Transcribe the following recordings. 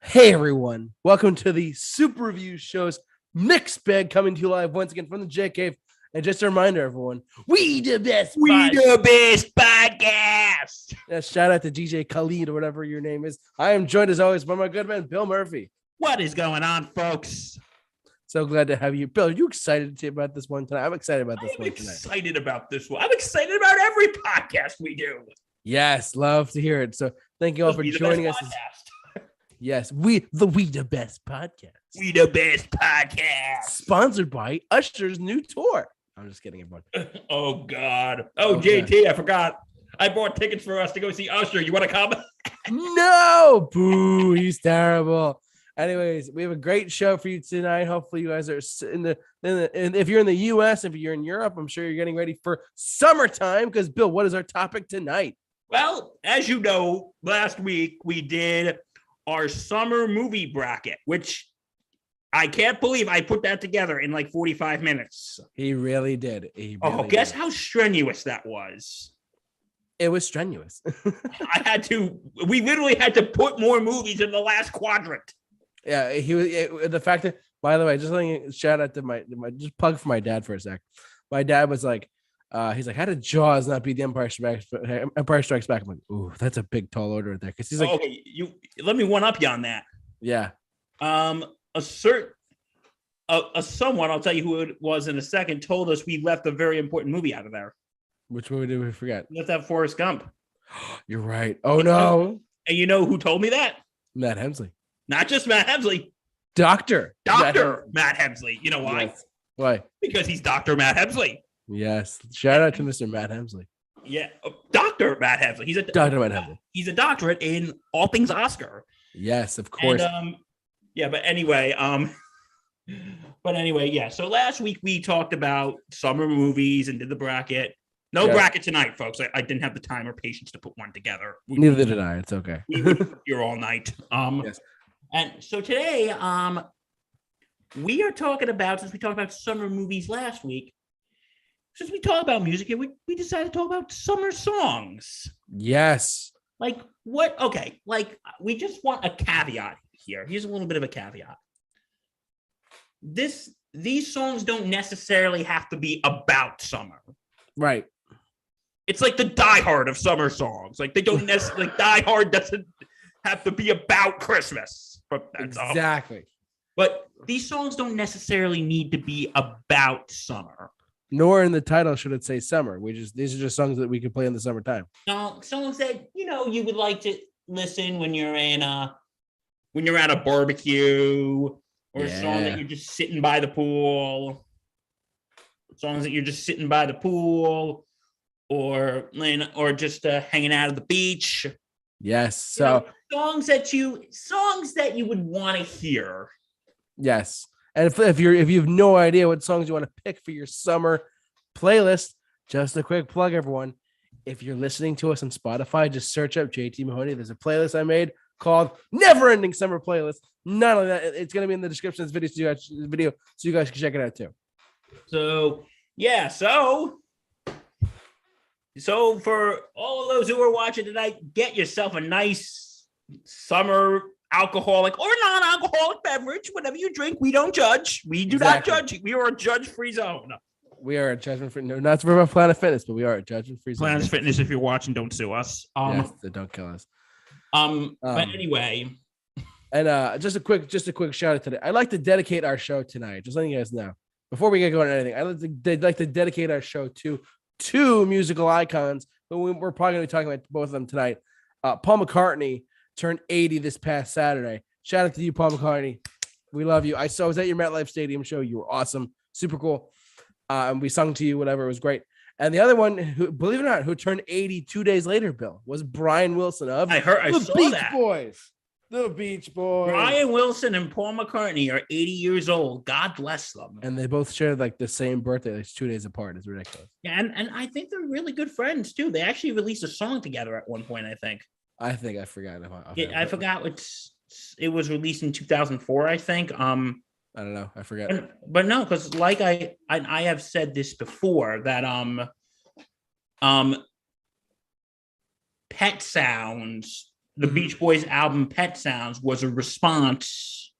Hey everyone, welcome to the Super Review Show's mixed bag coming to you live once again from the J Cave. And just a reminder, everyone, we the best podcast. Shout out to DJ Khalid or whatever your name is. I am joined as always by my good man Bill Murphy. What is going on, folks? So glad to have you, Bill. Are you excited about this one tonight? I'm excited about this one tonight. I'm excited about this one. I'm excited about every podcast we do. Yes, love to hear it. So thank you all for joining us. Yes, we the best podcast. We the best podcast. Sponsored by Usher's new tour. I'm just kidding, everyone. Oh God. Oh, okay. JT, I forgot. I bought tickets for us to go see Usher. You want to come? No, boo. He's terrible. Anyways, we have a great show for you tonight. Hopefully, you guys are and if you're in the U.S., if you're in Europe, I'm sure you're getting ready for summertime. Because Bill, what is our topic tonight? Well, as you know, last week we did our summer movie bracket, which I can't believe I put that together in like 45 minutes. He really did. Guess how strenuous that was. It was strenuous. We literally had to put more movies in the last quadrant. Yeah, the fact that, by the way, just letting shout out to my just plug for my dad for a sec. My dad was like, he's like, how did Jaws not beat the Empire Strikes Back? I'm like, ooh, that's a big tall order there. Because he's like, okay, you let me one up you on that. Yeah. Someone, I'll tell you who it was in a second, told us we left a very important movie out of there. Which movie did we forget? We left out Forrest Gump. You're right. Oh no. And you know who told me that? Matt Hemsley. Not just Matt Hemsley. Dr. Matt Hemsley. You know why? Yes. Why? Because he's Dr. Matt Hemsley. Yes. Shout out to Mr. Matt Hemsley. Yeah. Dr. Matt Hemsley. He's a Dr. Matt Hemsley. He's a doctorate in all things Oscar. Yes, of course. And, but anyway, yeah. So last week we talked about summer movies and did the bracket. No bracket tonight, folks. I didn't have the time or patience to put one together. Neither did I. It's okay. You're all night. Yes. And so today, we are talking about, since we talked about summer movies last week, since we talk about music here, we decided to talk about summer songs. Yes. Like what? Okay. Like we just want a caveat here. Here's a little bit of a caveat. These songs don't necessarily have to be about summer. Right. It's like the Die Hard of summer songs. Like they don't necessarily, like Die Hard doesn't have to be about Christmas. But that's exactly. But these songs don't necessarily need to be about summer. Nor in the title should it say summer. These are just songs that we can play in the summertime. No, songs that you would like to listen when you're at a barbecue, or a song that you're just sitting by the pool. Songs that you're just sitting by the pool, or just hanging out at the beach. Yes. So songs that you would want to hear. Yes. And if you have no idea what songs you want to pick for your summer playlist, just a quick plug, everyone. If you're listening to us on Spotify, just search up JT Mahoney. There's a playlist I made called Never Ending Summer Playlist. Not only that, it's going to be in the description of this video, so you guys can check it out too. So yeah, so for all of those who are watching tonight, get yourself a nice summer alcoholic or non-alcoholic beverage, whatever you drink. We don't judge. We do not judge. We are a judge-free zone. We are a judgment-free. No, not for Planet Fitness, but we are a judgment-free zone. Planet Fitness, if you're watching, don't sue us. Yes, don't kill us. But anyway, and just a quick shout out today. I'd like to dedicate our show tonight. Just letting you guys know before we get going on anything. I'd like to dedicate our show to two musical icons, but we're probably going to be talking about both of them tonight. Paul McCartney turned 80 this past Saturday. Shout out to you, Paul McCartney. We love you. I was at your MetLife Stadium show. You were awesome. Super cool. And we sung to you, whatever. It was great. And the other one, who, believe it or not, who turned 80 2 days later, Bill, was Brian Wilson of the Beach Boys. The Beach Boys. Brian Wilson and Paul McCartney are 80 years old. God bless them. And they both shared like the same birthday, like 2 days apart. It's ridiculous. Yeah, and I think they're really good friends too. They actually released a song together at one point, I think. I forgot. I forgot it was released in 2004, I think. I don't know. I forget. But no, because like I have said this before, that Pet Sounds the Beach Boys album Pet Sounds was a response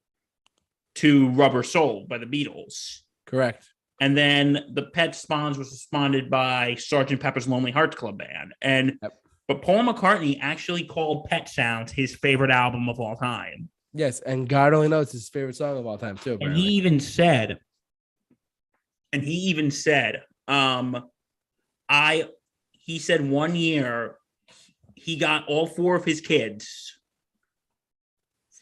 to Rubber Soul by the Beatles. Correct. And then the Pet Sounds was responded by Sgt. Pepper's Lonely Hearts Club Band. But Paul McCartney actually called Pet Sounds his favorite album of all time. Yes, and God only knows his favorite song of all time too. Apparently. And he even said, he said 1 year he got all 4 of his kids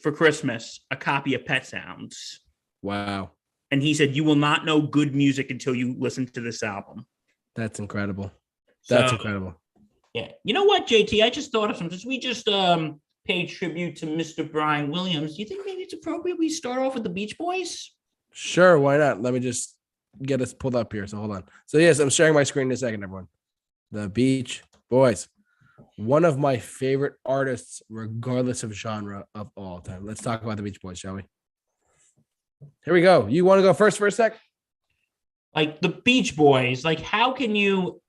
for Christmas a copy of Pet Sounds. Wow. And he said, you will not know good music until you listen to this album. That's incredible. That's incredible. Yeah. You know what, JT? I just thought of something. We just paid tribute to Mr. Brian Williams. Do you think maybe it's appropriate we start off with the Beach Boys? Sure. Why not? Let me just get us pulled up here. So hold on. So yes, I'm sharing my screen in a second, everyone. The Beach Boys. One of my favorite artists, regardless of genre of all time. Let's talk about the Beach Boys, shall we? Here we go. You want to go first for a sec? Like the Beach Boys, like how can you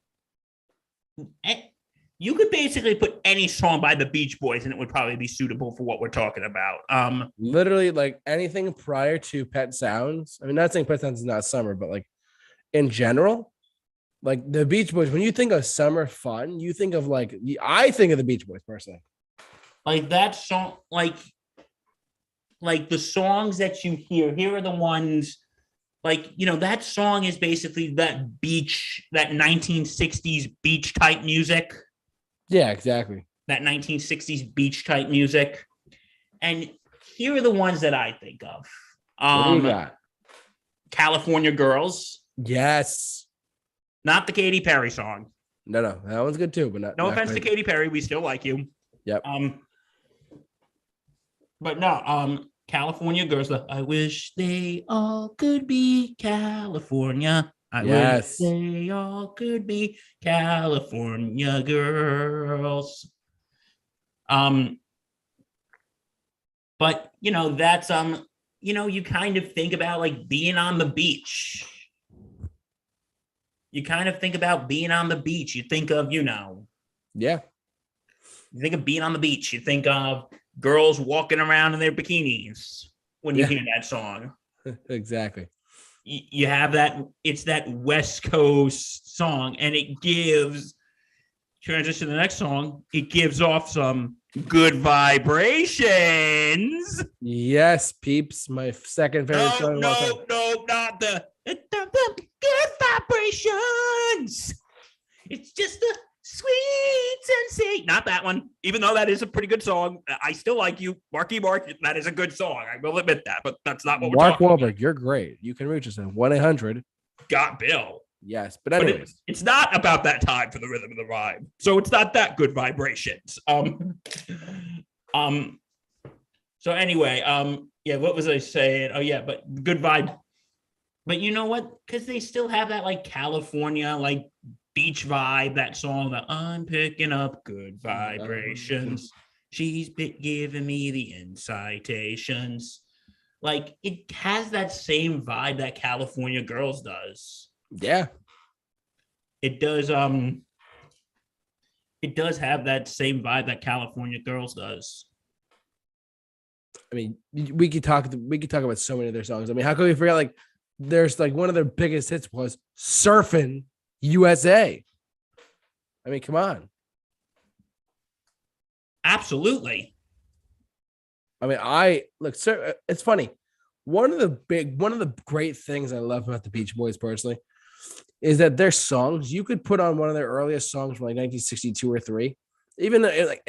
could basically put any song by the Beach Boys and it would probably be suitable for what we're talking about. Literally like anything prior to Pet Sounds. I mean, not saying Pet Sounds is not summer, but like in general, like the Beach Boys, when you think of summer fun, you think of I think of the Beach Boys personally. Like that song, like the songs that you hear, here are the ones, like, you know, that song is basically that 1960s beach type music. Yeah, exactly. That 1960s beach type music. And here are the ones that I think of. What do you got? California Girls. Yes. Not the Katy Perry song. No, that one's good too, but not. No offense to Katy Perry, we still like you. Yep. But no, California Girls. I wish they all could be California. I wish they all could be California girls. But you know, that's you know, you kind of think about like being on the beach. You kind of think about being on the beach. You think of, you know. Yeah. You think of being on the beach. You think of girls walking around in their bikinis when you hear that song. Exactly. You have that, it's that West Coast song, and it gives, transition to the next song, it gives off some good vibrations. Yes, peeps. My second favorite song. No, not the good vibrations. It's just a sweet sensation. Not that one. Even though that is a pretty good song, I still like you, Marky Mark. That is a good song. I will admit that, but that's not what we're talking about. Mark Wahlberg, you're great. You can reach us at 1-800. Got Bill. Yes, but anyways, it's not about that time for the rhythm of the rhyme, so it's not that good vibrations. So anyway, yeah, what was I saying? Oh yeah, but good vibe. But you know what? Because they still have that like California, like beach vibe, that song that I'm picking up good vibrations. She's giving me the incitations. Like it has that same vibe that California Girls does. Yeah. It does. It does have that same vibe that California Girls does. I mean, we could talk about so many of their songs. I mean, how can we forget? Like, there's like one of their biggest hits was "Surfing USA." I mean, come on. Absolutely. I mean, it's funny. One of the great things I love about the Beach Boys personally is that their songs, you could put on one of their earliest songs from like 1962 or 3, even like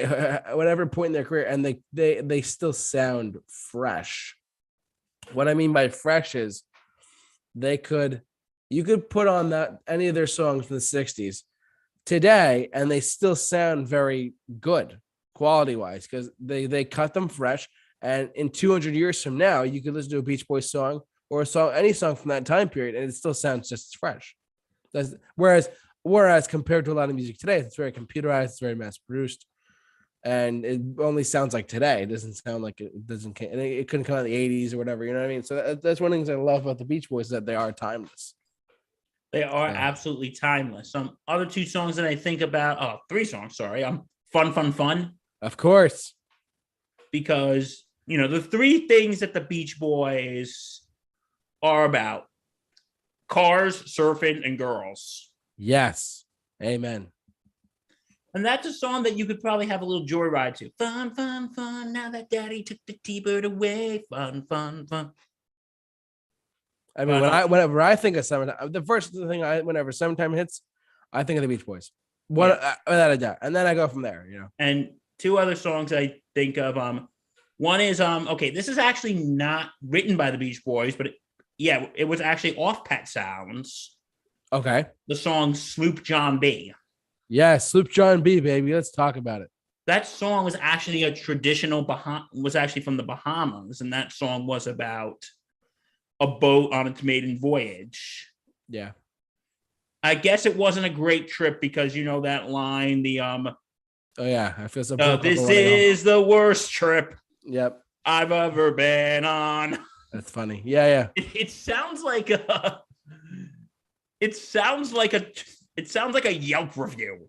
whatever point in their career, and they still sound fresh. What I mean by fresh is you could put on that any of their songs from the 60s today, and they still sound very good quality wise because they cut them fresh. And in 200 years from now, you could listen to a Beach Boys song or any song from that time period, and it still sounds just as fresh. Whereas compared to a lot of music today, it's very computerized, it's very mass produced, and it only sounds like today. It doesn't sound like it couldn't come out in the 80s or whatever. You know what I mean? So that's one of the things I love about the Beach Boys, that they are timeless. They are absolutely timeless. Some other 2 songs that I think about. Oh, 3 songs. Sorry. Fun, Fun, Fun. Of course. because, the three things that the Beach Boys are about: cars, surfing, and girls. Yes. Amen. And that's a song that you could probably have a little joyride to. Fun, fun, fun. Now that daddy took the T-bird away. Fun, fun, fun. I mean, whenever I think of summertime, the first thing whenever summertime hits, I think of the Beach Boys. Without a doubt. And then I go from there, And two other songs I think of. One is okay, this is actually not written by the Beach Boys, but it was actually off Pet Sounds. Okay. The song Sloop John B. Yeah, Sloop John B, baby. Let's talk about it. That song was actually a traditional was actually from the Bahamas, and that song was about a boat on its maiden voyage. Yeah. I guess it wasn't a great trip because that line, the oh yeah, I feel so. This is the worst trip. Yep. I've ever been on. That's funny. Yeah. It sounds like a. It sounds like a Yelp review.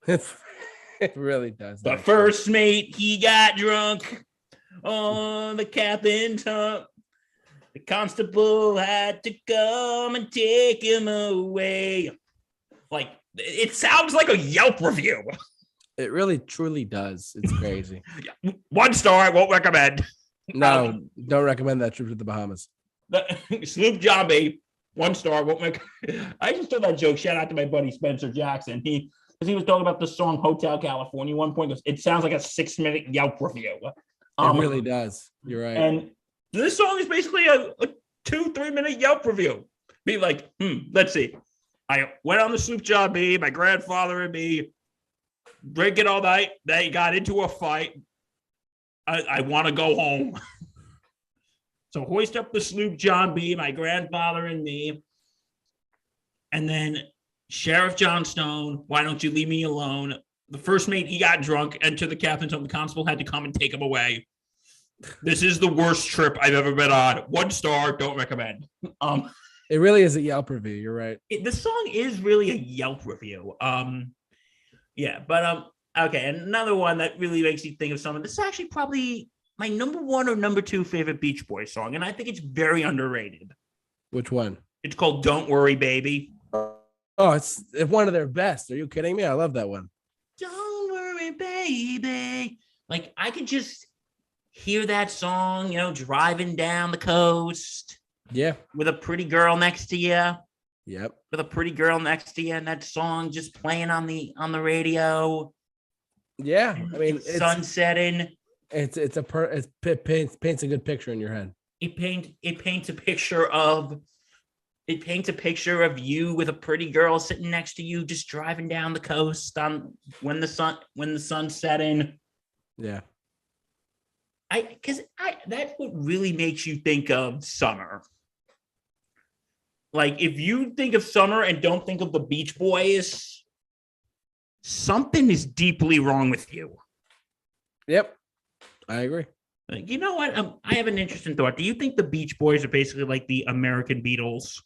It really does. The first mate, he got drunk on the captain's hump. The constable had to come and take him away. Like, it sounds like a Yelp review. It really, truly does. It's crazy. 1 star, I won't recommend. No, don't recommend that trip to the Bahamas. Sloop John B, 1 star, won't make. I just told that joke. Shout out to my buddy Spencer Jackson. He was talking about the song Hotel California. One point, it sounds like a 6-minute Yelp review. It really does. You're right. And this song is basically a 2-3 minute Yelp review. Be like, let's see. I went on the Sloop John B, my grandfather and me, drinking all night. They got into a fight. I want to go home. So hoist up the Sloop John B, my grandfather and me. And then Sheriff Johnstone, why don't you leave me alone? The first mate, he got drunk, entered the captain's home. The constable had to come and take him away. This is the worst trip I've ever been on. 1 star, don't recommend. It really is a Yelp review. You're right. The song is really a Yelp review. Okay. And another one that really makes you think of someone. This is actually probably my number 1 or number 2 favorite Beach Boys song, and I think it's very underrated. Which one? It's called "Don't Worry, Baby." Oh, it's one of their best. Are you kidding me? I love that one. Don't worry, baby. Like, I could just hear that song, driving down the coast. Yeah. With a pretty girl next to you. Yep. With a pretty girl next to you, and that song just playing on the radio. Yeah, I mean, sun setting. It paints a good picture in your head. It paints a picture of you with a pretty girl sitting next to you, just driving down the coast when the sun's setting. Yeah. That's what really makes you think of summer. Like, if you think of summer and don't think of the Beach Boys, something is deeply wrong with you. Yep, I agree. Like, you know what? I have an interesting thought. Do you think the Beach Boys are basically like the American Beatles?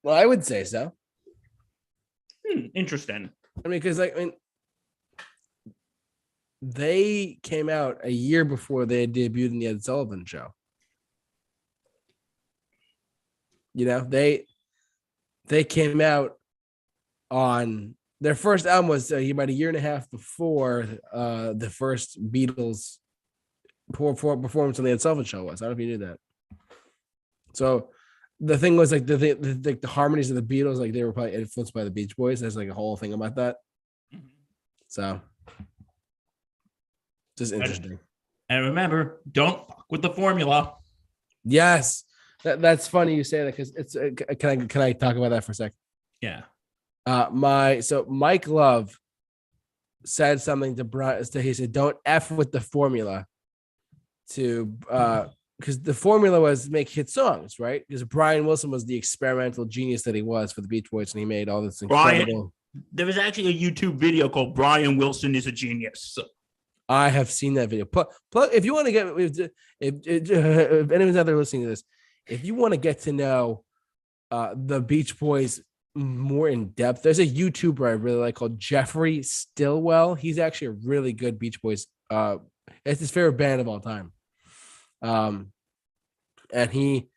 Well, I would say so. Interesting. I mean, because they came out a year before they had debuted in the Ed Sullivan Show. They came out on their first album was about a year and a half before the first Beatles performance on the Ed Sullivan Show was. I don't know if you knew that. So the thing was like the harmonies of the Beatles, like they were probably influenced by the Beach Boys. There's like a whole thing about that. So just interesting. And remember, don't fuck with the formula. Yes. That's funny you say that because it's can I talk about that for a sec? Yeah. Mike Love said something to Brian. He said, "Don't F with the formula," because the formula was make hit songs, right? Because Brian Wilson was the experimental genius that he was for the Beach Boys, and he made all this incredible. There was actually a YouTube video called "Brian Wilson is a Genius." I have seen that video. If you want to get, if anyone's out there listening to this, if you want to get to know the Beach Boys more in depth, there's a YouTuber I really like called Jeffrey Stillwell. He's actually a really good Beach Boys It's his favorite band of all time. And he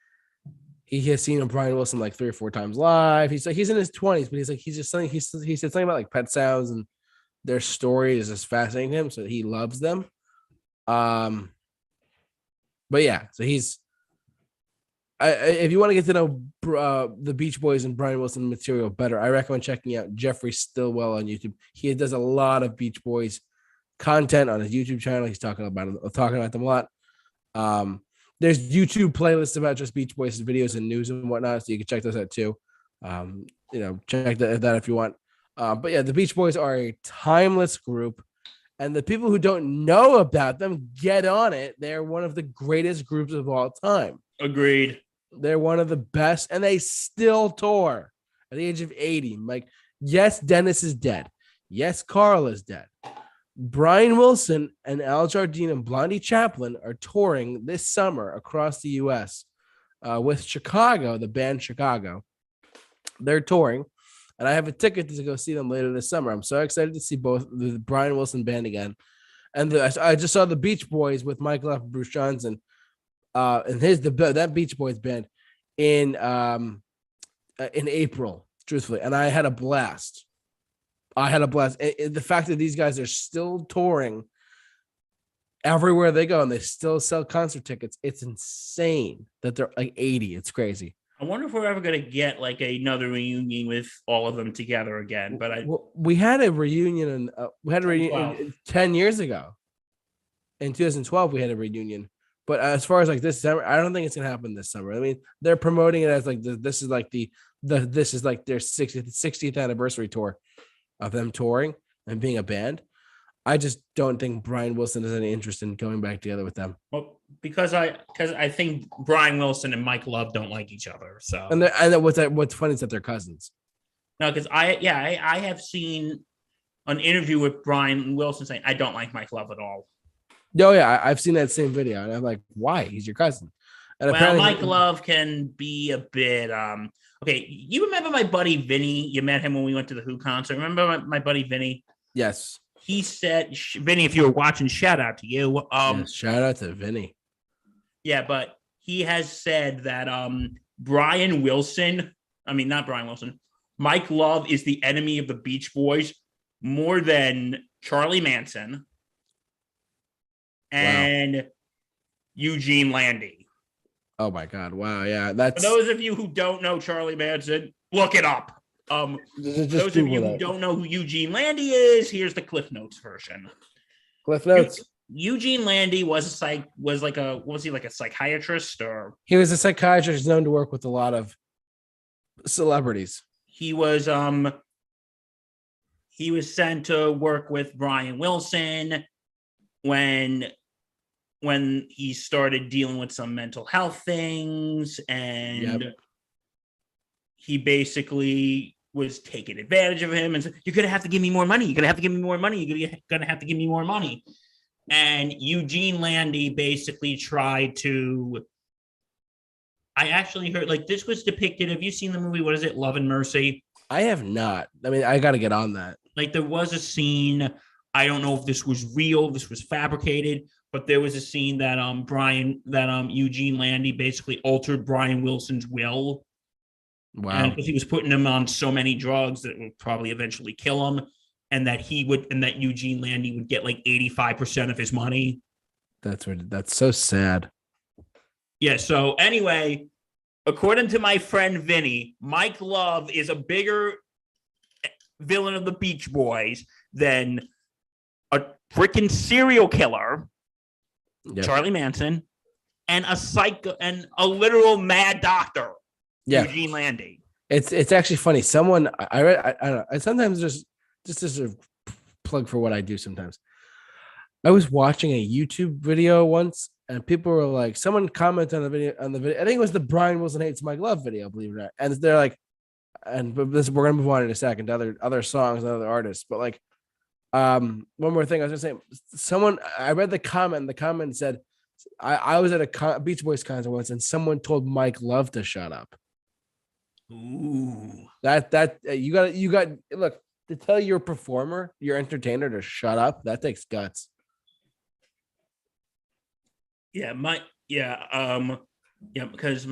has seen Brian Wilson like 3 or 4 times live. He's in his 20s, but he's just something. He said something about like Pet Sounds and their story is just fascinating to him, so he loves them. But yeah, so if you want to get to know the Beach Boys and Brian Wilson material better, I recommend checking out Jeffrey Stillwell on YouTube. He does a lot of Beach Boys content on his YouTube channel. He's talking about them a lot. There's YouTube playlists about just Beach Boys videos and news and whatnot, so you can check those out too. Check that if you want. But yeah, the Beach Boys are a timeless group, and the people who don't know about them, get on it. They're one of the greatest groups of all time. Agreed. They're one of the best, and they still tour at the age of 80. Like, yes, Dennis is dead. Yes, Carl is dead. Brian Wilson and Al Jardine and Blondie Chaplin are touring this summer across the U.S. With Chicago, the band Chicago. They're touring, and I have a ticket to go see them later this summer. I'm so excited to see both the Brian Wilson band again. And I just saw the Beach Boys with Mike Love and Bruce Johnson. And that Beach Boys band in April, truthfully, and I had a blast. The fact that these guys are still touring everywhere they go and they still sell concert tickets, it's insane that they're like 80. It's crazy. I wonder if we're ever going to get like another reunion with all of them together again. But we had a reunion, 10 years ago. In 2012, we had a reunion. But as far as like this summer, I don't think it's gonna happen this summer. I mean, they're promoting it as like this is like their 60th anniversary tour of them touring and being a band. I just don't think Brian Wilson has any interest in going back together with them. Well, because I think Brian Wilson and Mike Love don't like each other. So and what's funny is that they're cousins. No, because I have seen an interview with Brian Wilson saying I don't like Mike Love at all. Oh, yeah, I've seen that same video, and I'm like, why? He's your cousin. And well, Mike Love can be a bit okay. You remember my buddy Vinny? You met him when we went to the Who concert. Remember my buddy Vinny? Yes. He said, Vinny, if you were watching, shout out to you. Yes, shout out to Vinny. Yeah, but he has said that Brian Wilson, not Brian Wilson, Mike Love is the enemy of the Beach Boys more than Charlie Manson and Eugene Landy. Oh my God! Wow, yeah, For those of you who don't know Charlie Manson, look it up. Those of you who don't know who Eugene Landy is, here's the Cliff Notes version. Cliff Notes. Eugene Landy was he like a psychiatrist, or he was a psychiatrist known to work with a lot of celebrities. He was sent to work with Brian Wilson when he started dealing with some mental health things, and he basically was taking advantage of him and said, "You're going to have to give me more money. You're going to have to give me more money. You're going to have to give me more money." And Eugene Landy basically tried to, I actually heard, like, this was depicted. Have you seen the movie? What is it? Love and Mercy? I have not. I mean, I got to get on that. Like, there was a scene. I don't know if this was real, this was fabricated, but there was a scene that Eugene Landy basically altered Brian Wilson's will. Wow. And because he was putting him on so many drugs that would probably eventually kill him, and that Eugene Landy would get like 85% of his money. That's so sad. Yeah. So anyway, according to my friend Vinny, Mike Love is a bigger villain of the Beach Boys than a freaking serial killer, Charlie Manson, and a psycho and a literal mad doctor, Eugene Landy. It's actually funny. Someone I read. I don't know. I sometimes just as a plug for what I do. Sometimes I was watching a YouTube video once, and people were like, someone commented on the video. I think it was the Brian Wilson hates Mike Love video, believe it or not. And they're like, we're gonna move on in a second to other songs and other artists, but like. One more thing I was gonna say, I read the comment. And the comment said, I was at a Beach Boys concert once, and someone told Mike Love to shut up. Ooh, you got look, to tell your performer, your entertainer to shut up. That takes guts. Yeah, because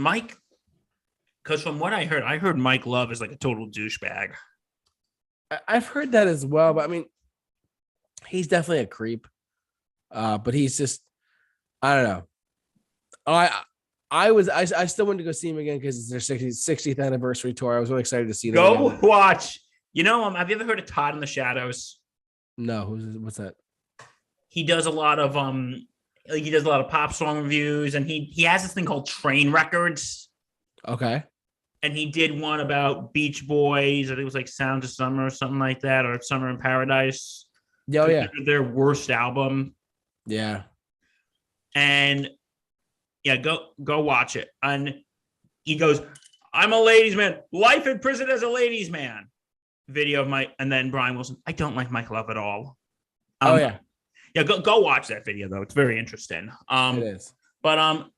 from what I heard Mike Love is like a total douchebag. I've heard that as well, but I mean, he's definitely a creep. But he's just, I don't know. I still wanted to go see him again because it's their 60th anniversary tour. I was really excited to see them. Go again. watch. Have you ever heard of Todd in the Shadows? No, what's that? He does a lot of pop song reviews, and he has this thing called Train Records. Okay. And he did one about Beach Boys. I think it was like Sounds of Summer or something like that, or Summer in Paradise. Oh, yeah. Their worst album. Yeah. And yeah, go watch it. And he goes, I'm a ladies' man. Life in prison as a ladies' man. Video of Mike, and then Brian Wilson. I don't like Mike Love at all. Yeah. Yeah, go watch that video though. It's very interesting. It is. But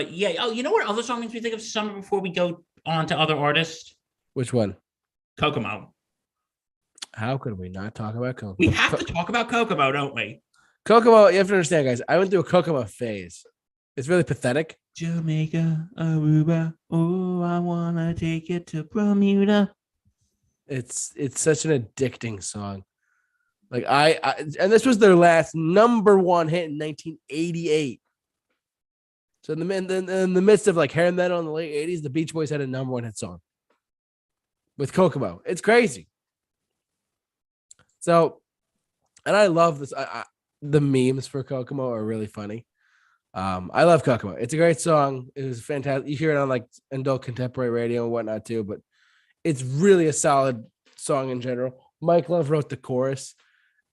yeah. Oh, you know what other song makes me think of summer before we go on to other artists? Which one? Kokomo. How could we not talk about Kokomo? We have to talk about Kokomo, don't we? Kokomo, you have to understand, guys. I went through a Kokomo phase. It's really pathetic. Jamaica, Aruba. Oh, I wanna take it to Bermuda. It's such an addicting song. Like and this was their last number one hit in 1988. So in the midst of like hair metal in the late 80s, the Beach Boys had a number one hit song with Kokomo. It's crazy. So, and I love this. The memes for Kokomo are really funny. I love Kokomo. It's a great song. It was fantastic. You hear it on like adult contemporary radio and whatnot too, but it's really a solid song in general. Mike Love wrote the chorus.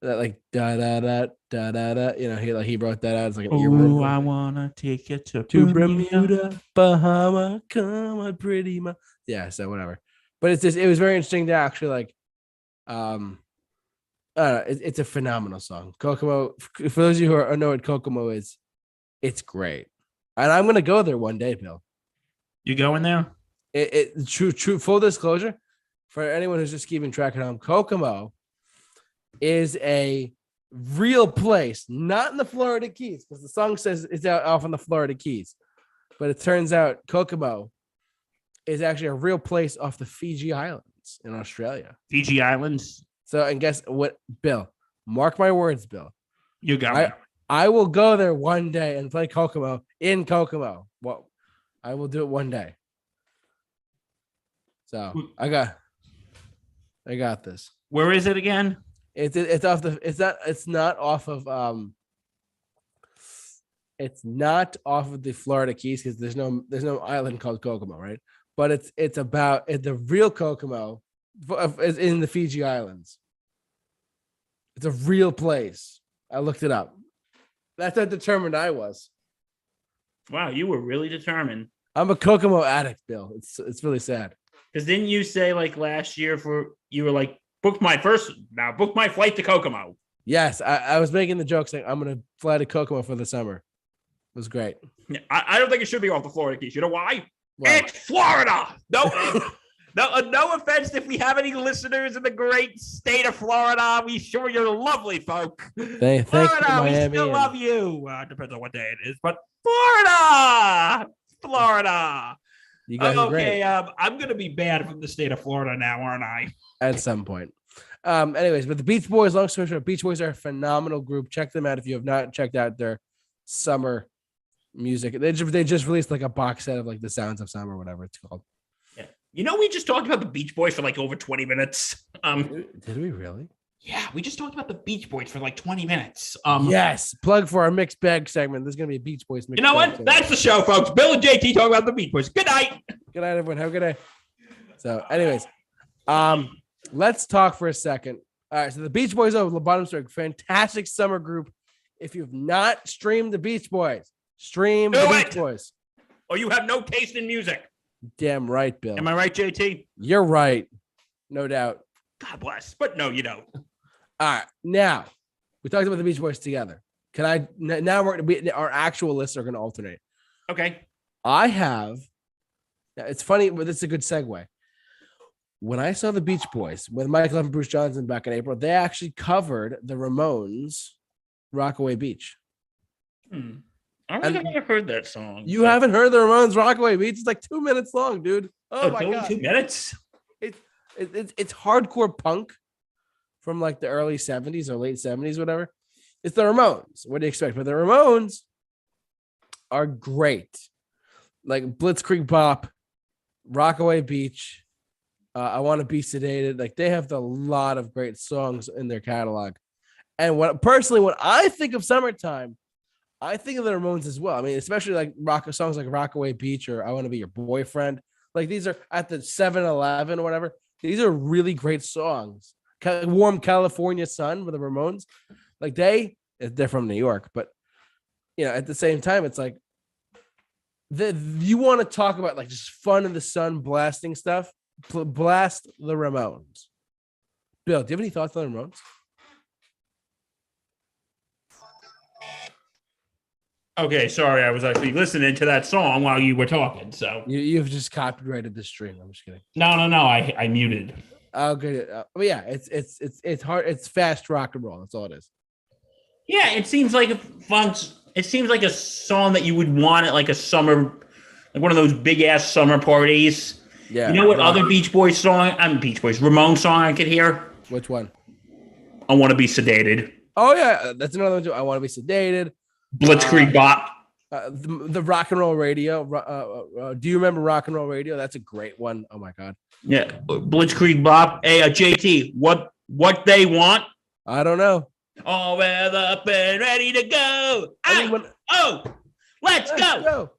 That like da da da da da da. He wrote that out. It's like an earworm. Oh, I wanna take it to Bermuda, Bahama, come on, pretty much. Yeah, so whatever. But it was very interesting to actually like, it's a phenomenal song. Kokomo. For those of you who know what Kokomo is, it's great, and I'm gonna go there one day, Bill. You going there? True. Full disclosure, for anyone who's just keeping track at home, Kokomo is a real place, not in the Florida Keys, because the song says it's out off in the Florida Keys, but it turns out Kokomo is actually a real place off the Fiji Islands in Australia. Fiji Islands. So, and guess what, Bill? Mark my words, Bill. You got me. I will go there one day and play Kokomo in Kokomo. Well, I will do it one day. So I got this. Where is it again? It's off the. It's not off of. It's not off of the Florida Keys because there's no island called Kokomo, right? But it's about the real Kokomo is in the Fiji Islands. It's a real place. I looked it up. That's how determined I was. Wow, you were really determined. I'm a Kokomo addict, Bill. It's really sad. Because didn't you say like last year you were like book my flight to Kokomo? Yes, I was making the joke saying I'm gonna fly to Kokomo for the summer. It was great. I don't think it should be off the Florida Keys. You know why? It's Florida. No, no offense if we have any listeners in the great state of Florida. We sure you're lovely folk. Thank Florida, you, Miami, we still love you. Depends on what day it is, but Florida. You guys are okay, great. I'm gonna be banned from the state of Florida now, aren't I? At some point. Anyways, but the Beach Boys, long story short, Beach Boys are a phenomenal group. Check them out if you have not checked out their summer music. They just released like a box set of like the Sounds of Summer, whatever it's called. Yeah. We just talked about the Beach Boys for like over 20 minutes. Did we really? Yeah, we just talked about the Beach Boys for like 20 minutes. Yes, plug for our mixed bag segment. There's gonna be a Beach Boys mixed. You know what? Segment. That's the show, folks. Bill and JT talk about the Beach Boys. Good night. Good night, everyone. Have a good day. So, anyways, let's talk for a second. All right, so the Beach Boys over the bottom stroke, fantastic summer group. If you've not streamed the Beach Boys, stream the Beach Boys. Or you have no taste in music. Damn right, Bill. Am I right, JT? You're right, no doubt. God bless, but no, you don't. All right, now we talked about the Beach Boys together. Can I now? Our actual lists are going to alternate. Okay. I have. It's funny, but it's a good segue. When I saw the Beach Boys with Michael and Bruce Johnson back in April, they actually covered the Ramones' "Rockaway Beach." I don't think I ever heard that song. You haven't heard the Ramones Rockaway Beach? It's like 2 minutes long, dude. Oh my only God. 2 minutes? It's hardcore punk from like the early 70s or late 70s, whatever. It's the Ramones. What do you expect? But the Ramones are great. Like Blitzkrieg Bop, Rockaway Beach, I Want to Be Sedated. Like they have a lot of great songs in their catalog. And when I think of summertime, I think of the Ramones as well. I mean, especially like songs like Rockaway Beach or I Want to Be Your Boyfriend. Like these are at the 7-Eleven or whatever. These are really great songs. Warm California Sun with the Ramones. Like they're from New York, but at the same time, it's like you want to talk about like just fun in the sun, blasting stuff. Blast the Ramones. Bill, do you have any thoughts on the Ramones? Okay, sorry, I was actually listening to that song while you were talking. So you've just copyrighted the stream. I'm just kidding. No, I muted. Oh, good. But yeah, it's hard. It's fast rock and roll. That's all it is. Yeah, it seems like It seems like a song that you would want at like a summer, like one of those big ass summer parties. Yeah. You know what other Ramones song I could hear? Which one? I Want to Be Sedated. Oh yeah, that's another one too. I Want to Be Sedated. Blitzkrieg Bop. The Rock and Roll Radio. Do you remember Rock and Roll Radio? That's a great one. Oh my God. Yeah, Blitzkrieg Bop. Hey, JT, what they want? I don't know. All weathered up and ready to go. Let's go.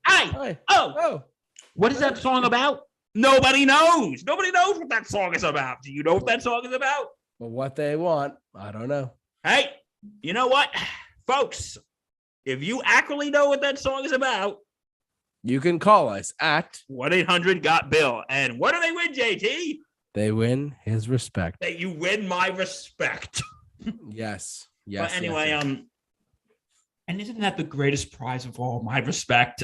What is that song about? Nobody knows. Nobody knows what that song is about. Do you know what that song is about? Well, what they want, I don't know. Hey, you know what, folks? If you actually know what that song is about, you can call us at 1-800-GOT-BILL. And what do they win, JT? They win his respect. That you win my respect. Yes. But anyway, and isn't that the greatest prize of all? My respect.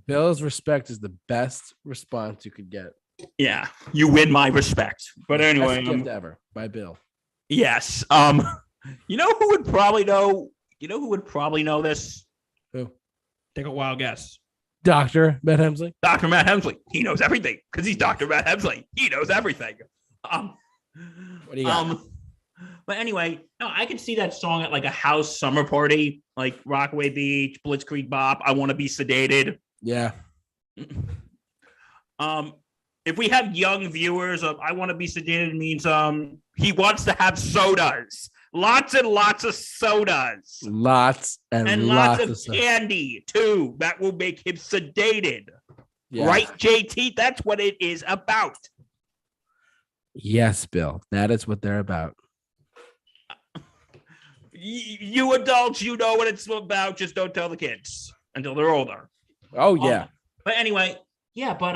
Bill's respect is the best response you could get. Yeah, you win my respect. But anyway, best gift ever by Bill. Yes. You know who would probably know? You know who would probably know this? Who? Take a wild guess. Dr. Matt Hemsley. Dr. Matt Hemsley. He knows everything because he's Dr. Matt Hemsley. He knows everything. What do you got? But anyway, no, I could see that song at like a house summer party, like Rockaway Beach, Blitzkrieg Bop, I Want to Be Sedated. Yeah. If we have young viewers of I Want to Be Sedated means he wants to have sodas. Lots and lots of sodas. Lots and lots of candy, too. That will make him sedated. Yeah. Right, JT? That's what it is about. Yes, Bill. That is what they're about. You adults, you know what it's about. Just don't tell the kids until they're older. Oh, yeah. But anyway, yeah, but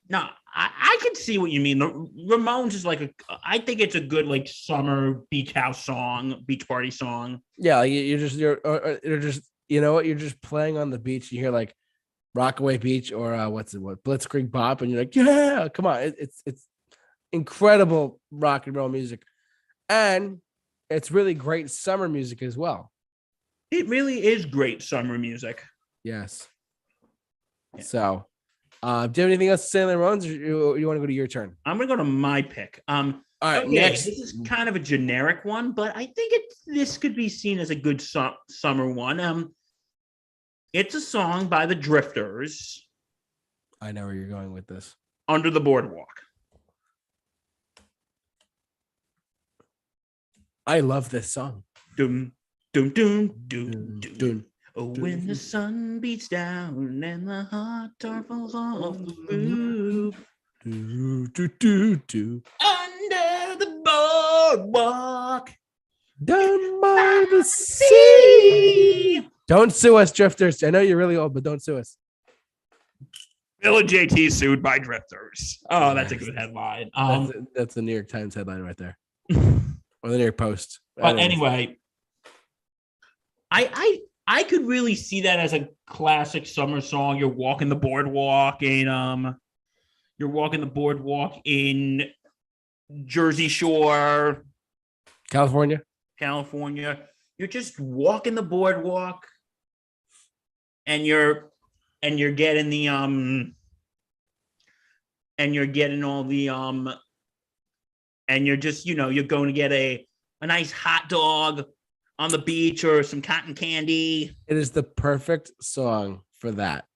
no, I can see what you mean. The Ramones is like I think it's a good like summer beach house song, beach party song. Yeah, like you're just you know what, you're just playing on the beach. You hear like Rockaway Beach or Blitzkrieg Bop, and you're like, yeah, come on, it's incredible rock and roll music, and it's really great summer music as well. It really is great summer music. Yes. Yeah. So. Do you have anything else to say on the Ramones, or you want to go to your turn? I'm going to go to my pick. All right, okay, next. This is kind of a generic one, but I think this could be seen as a good summer one. It's a song by the Drifters. I know where you're going with this. Under the Boardwalk. I love this song. Dum, dum, dum, dum, dum, dum. Oh, when the sun beats down and the hot tar falls off the roof. Under the boardwalk. Down by the sea. Don't sue us, Drifters. I know you're really old, but don't sue us. Bill and JT sued by Drifters. Oh, that's a good headline. That's the New York Times headline right there. Or the New York Post. But anyway, I could really see that as a classic summer song. You're walking the boardwalk in Jersey Shore, California. You're just walking the boardwalk. and you're getting the and you're getting all the and you're just, you're going to get a nice hot dog on the beach or some cotton candy. It is the perfect song for that.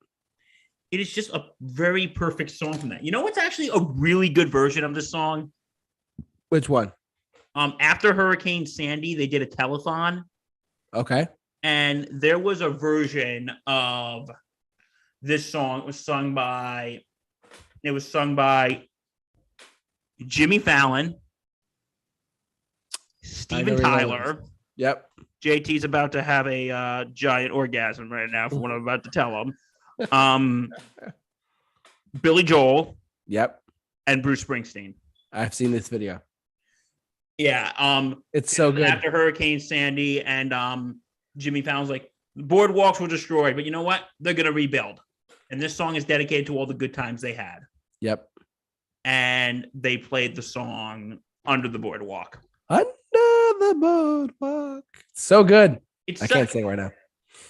It is just a very perfect song from that. You know what's actually a really good version of this song? Which one? After Hurricane Sandy, they did a telethon. Okay. And there was a version of this song. It was sung by Jimmy Fallon, Steven Tyler. Yep. JT's about to have a giant orgasm right now for what I'm about to tell him. Billy Joel. Yep. And Bruce Springsteen. I've seen this video. Yeah. It's so good. After Hurricane Sandy, and Jimmy Fallon's like, the boardwalks were destroyed, but you know what? They're going to rebuild. And this song is dedicated to all the good times they had. Yep. And they played the song Under the Boardwalk. Under the Boardwalk. So good. I can't sing right now.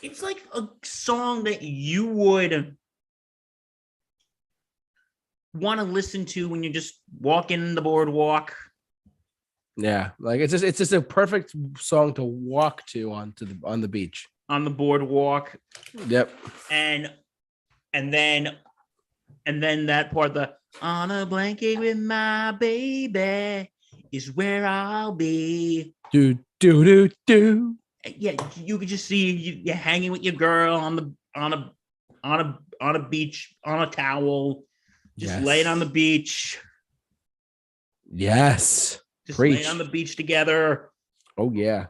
It's like a song that you would want to listen to when you're just walking the boardwalk. Yeah, like it's just a perfect song to walk to on the beach. On the boardwalk. Yep. And then that part, the on a blanket with my baby is where I'll be. Do do do do. Yeah, you could just see you hanging with your girl on a beach, on a towel, just laying on the beach. Yes. Just laying on the beach together. Oh yeah.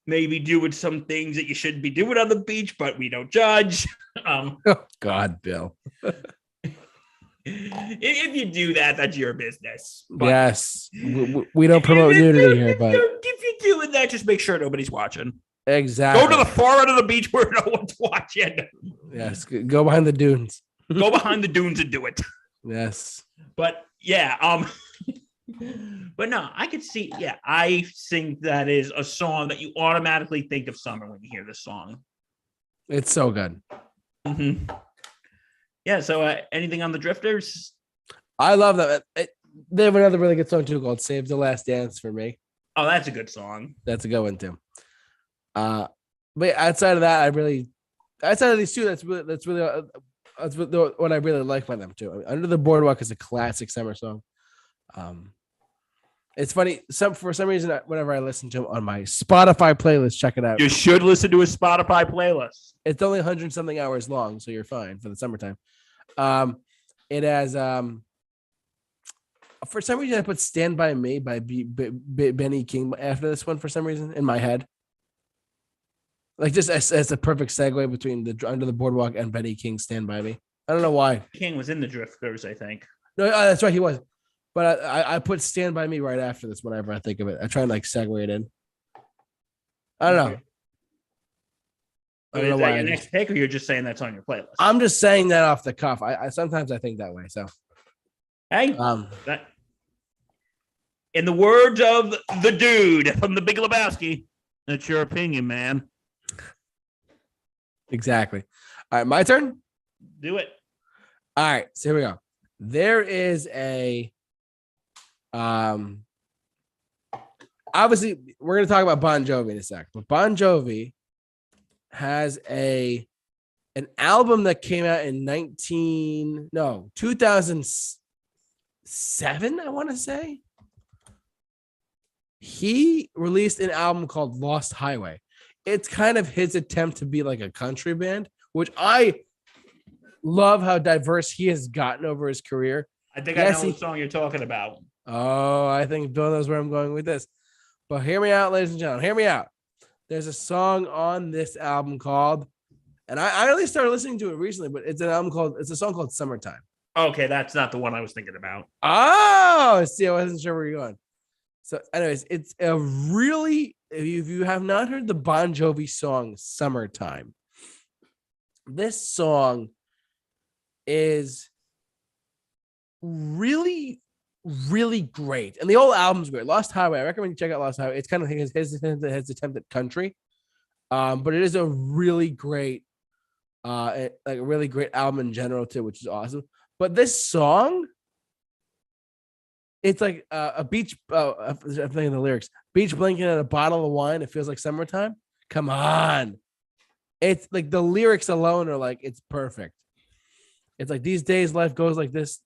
Maybe doing some things that you shouldn't be doing on the beach, but we don't judge. Oh God, Bill. If you do that, that's your business. But yes. We don't promote nudity here, but if you're doing that, just make sure nobody's watching. Exactly. Go to the far end of the beach where no one's watching. Yes. Go behind the dunes. Go behind the dunes and do it. Yes. But yeah, but no, I could see. Yeah, I think that is a song that you automatically think of summer when you hear this song. It's so good. Mm-hmm. Yeah. So, anything on the Drifters? I love that. They have another really good song too called "Save the Last Dance" for me. Oh, that's a good song. That's a good one too. But outside of that, outside of these two, that's really what I really like by them too. I mean, Under the Boardwalk is a classic summer song. It's funny. For some reason, whenever I listen to them on my Spotify playlist, check it out. You should listen to a Spotify playlist. It's only 100 something hours long, so you're fine for the summertime. It has for some reason I put "Stand by Me" by Benny King after this one for some reason in my head. Like just as a perfect segue between the Under the Boardwalk and Benny King's "Stand by Me." I don't know why. King was in the Drifters, I think. No, that's right, he was. But I put "Stand by Me" right after this whenever I think of it. I try and like segue it in. I don't know. I don't know why. Your next pick, or you're just saying that's on your playlist? I'm just saying that off the cuff. I sometimes I think that way. So, hey, in the words of the dude from The Big Lebowski, that's your opinion, man. Exactly. All right, my turn. Do it. All right, so here we go. There is a obviously we're going to talk about Bon Jovi in a sec, but Bon Jovi has an album that came out in 2007, I want to say. He released an album called Lost Highway. It's kind of his attempt to be like a country band, which I love how diverse he has gotten over his career. I think I know what song you're talking about. Oh, I think Bill knows where I'm going with this. But hear me out, ladies and gentlemen. Hear me out. There's a song on this album called, and I only started listening to it recently, but it's a song called Summertime. Okay, that's not the one I was thinking about. Oh, see, I wasn't sure where you're going. So, anyways, it's a really, if you have not heard the Bon Jovi song Summertime, this song is really, really great. And the whole album's great. Lost Highway, I recommend you check out Lost Highway. It's kind of his attempt at country. But it is a really great Like a really great album in general too, which is awesome. But this song, it's like a beach. I'm thinking the lyrics: beach blanket and a bottle of wine. It feels like summertime. Come on, it's like the lyrics alone are like it's perfect. It's like these days life goes like this.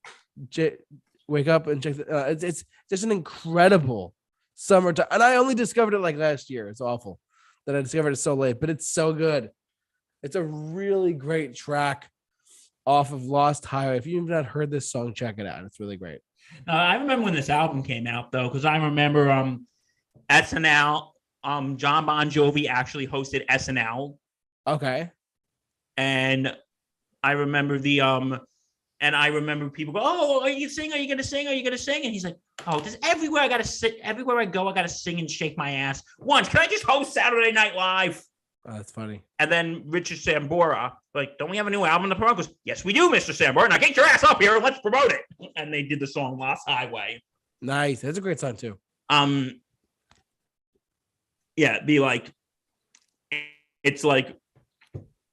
Wake up and check. It's just an incredible summertime, and I only discovered it like last year. It's awful that I discovered it so late, but it's so good. It's a really great track off of Lost Highway. If you've not heard this song, check it out. It's really great. I remember when this album came out though, because I remember SNL. John Bon Jovi actually hosted SNL. Okay. And I remember and I remember people go, "Oh, are you sing? Are you gonna sing? Are you gonna sing?" And he's like, "Oh, just everywhere I gotta sit, everywhere I go, I gotta sing and shake my ass. Once, can I just host Saturday Night Live?" Oh, that's funny. And then Richard Sambora, like, "Don't we have a new album to promote?" Goes, "Yes, we do, Mr. Sambora. Now get your ass up here and let's promote it." And they did the song Lost Highway. Nice. That's a great song too. Yeah, be like, it's like,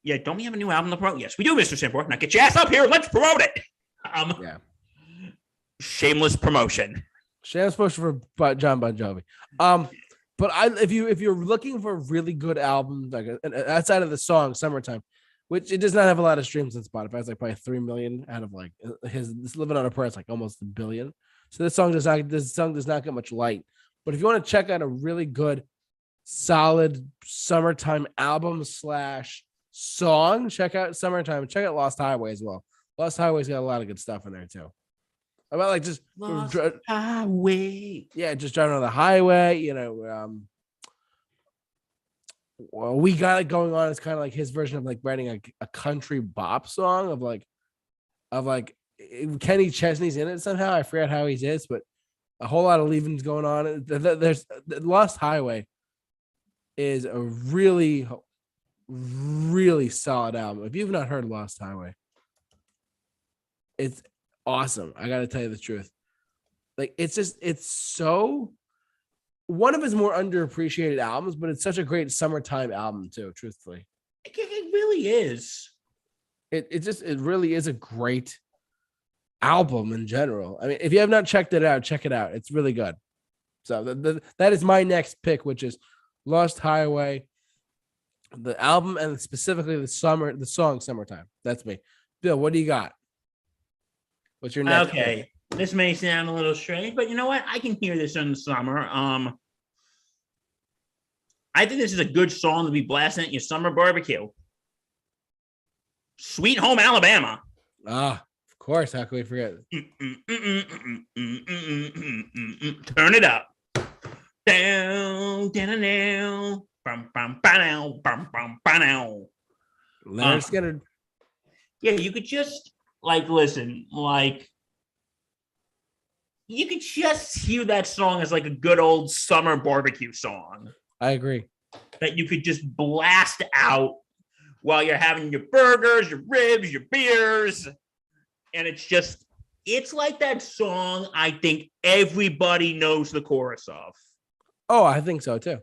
yeah, don't we have a new album to promote? Yes, we do, Mr. Sambora. Now get your ass up here and let's promote it. Yeah. Shameless promotion. Shameless promotion for John Bon Jovi. But if you're looking for a really good album, like outside of the song "Summertime," which it does not have a lot of streams on Spotify, it's like probably 3 million out of like his "Living on a Prayer" is like almost 1 billion. So this song does not get much light. But if you want to check out a really good, solid summertime album / song, check out "Summertime." Check out "Lost Highway" as well. "Lost Highway's" got a lot of good stuff in there too. About like just Lost Highway. Yeah, just driving on the highway. We Got It Going On is kind of like his version of like writing a country bop song of like Kenny Chesney's in it somehow. I forget how he is, but a whole lot of leavings going on. There's Lost Highway is a really, really solid album. If you've not heard Lost Highway, it's awesome. I got to tell you the truth. Like, it's so one of his more underappreciated albums, but it's such a great summertime album too, truthfully. It really is. It really is a great album in general. I mean, if you have not checked it out, check it out. It's really good. So that is my next pick, which is Lost Highway, the album, and specifically the song "Summertime." That's me. Bill, what do you got? What's your next pick? This may sound a little strange, but you know what? I can hear this in the summer. I think this is a good song to be blasting at your summer barbecue. Sweet Home Alabama. Ah, of course. How can we forget? Turn it up. Down, down, down. Bum, bum, ba-dow, bum, bum, ba-dow. Leonard Skinner. Yeah, you could just listen, you could just hear that song as like a good old summer barbecue song. I agree. That you could just blast out while you're having your burgers, your ribs, your beers. And it's like that song I think everybody knows the chorus of. Oh, I think so too.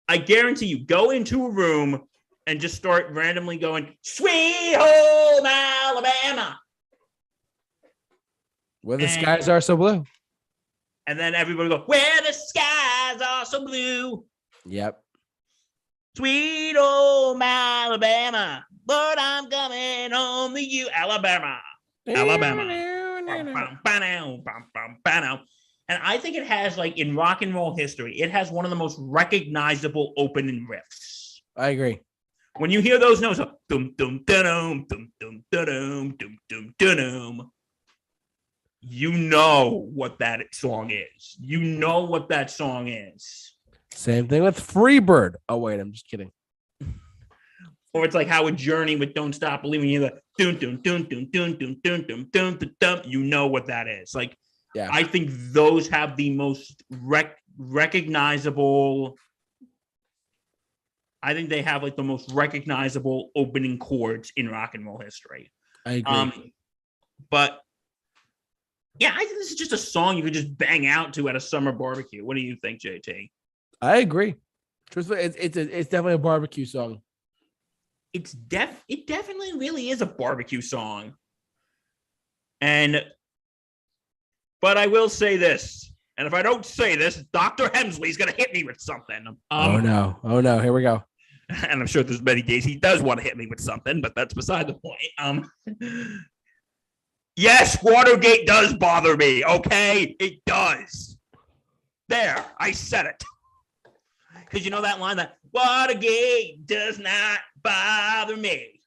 I guarantee you, go into a room and just start randomly going, "Sweet Home Alabama." Where the skies are so blue. And then everybody go, "Where the skies are so blue." Yep. Sweet home Alabama, but I'm coming home to you, Alabama. Alabama. And I think it has, like, in rock and roll history, it has one of the most recognizable opening riffs. I agree. When you hear those notes, dum dum dum dum dum dum dum dum dum, you know what that song is. You know what that song is. Same thing with Freebird. Oh wait, I'm just kidding. Or it's like Howard Journey with "Don't Stop Believing." You the dun dun dun dun dun dun dun dun dun dun. You know what that is. Like, yeah. I think those have the most recognizable. I think they have like the most recognizable opening chords in rock and roll history. I agree. But yeah, I think this is just a song you could just bang out to at a summer barbecue. What do you think, JT? I agree. Truthfully, it's definitely a barbecue song. it definitely really is a barbecue song. But I will say this, and if I don't say this, Dr. Hemsley's gonna hit me with something. Oh no, here we go. And I'm sure there's many days he does want to hit me with something, but that's beside the point. Yes, Watergate does bother me. Okay, it does. There, I said it. Because you know that line that Watergate does not bother me.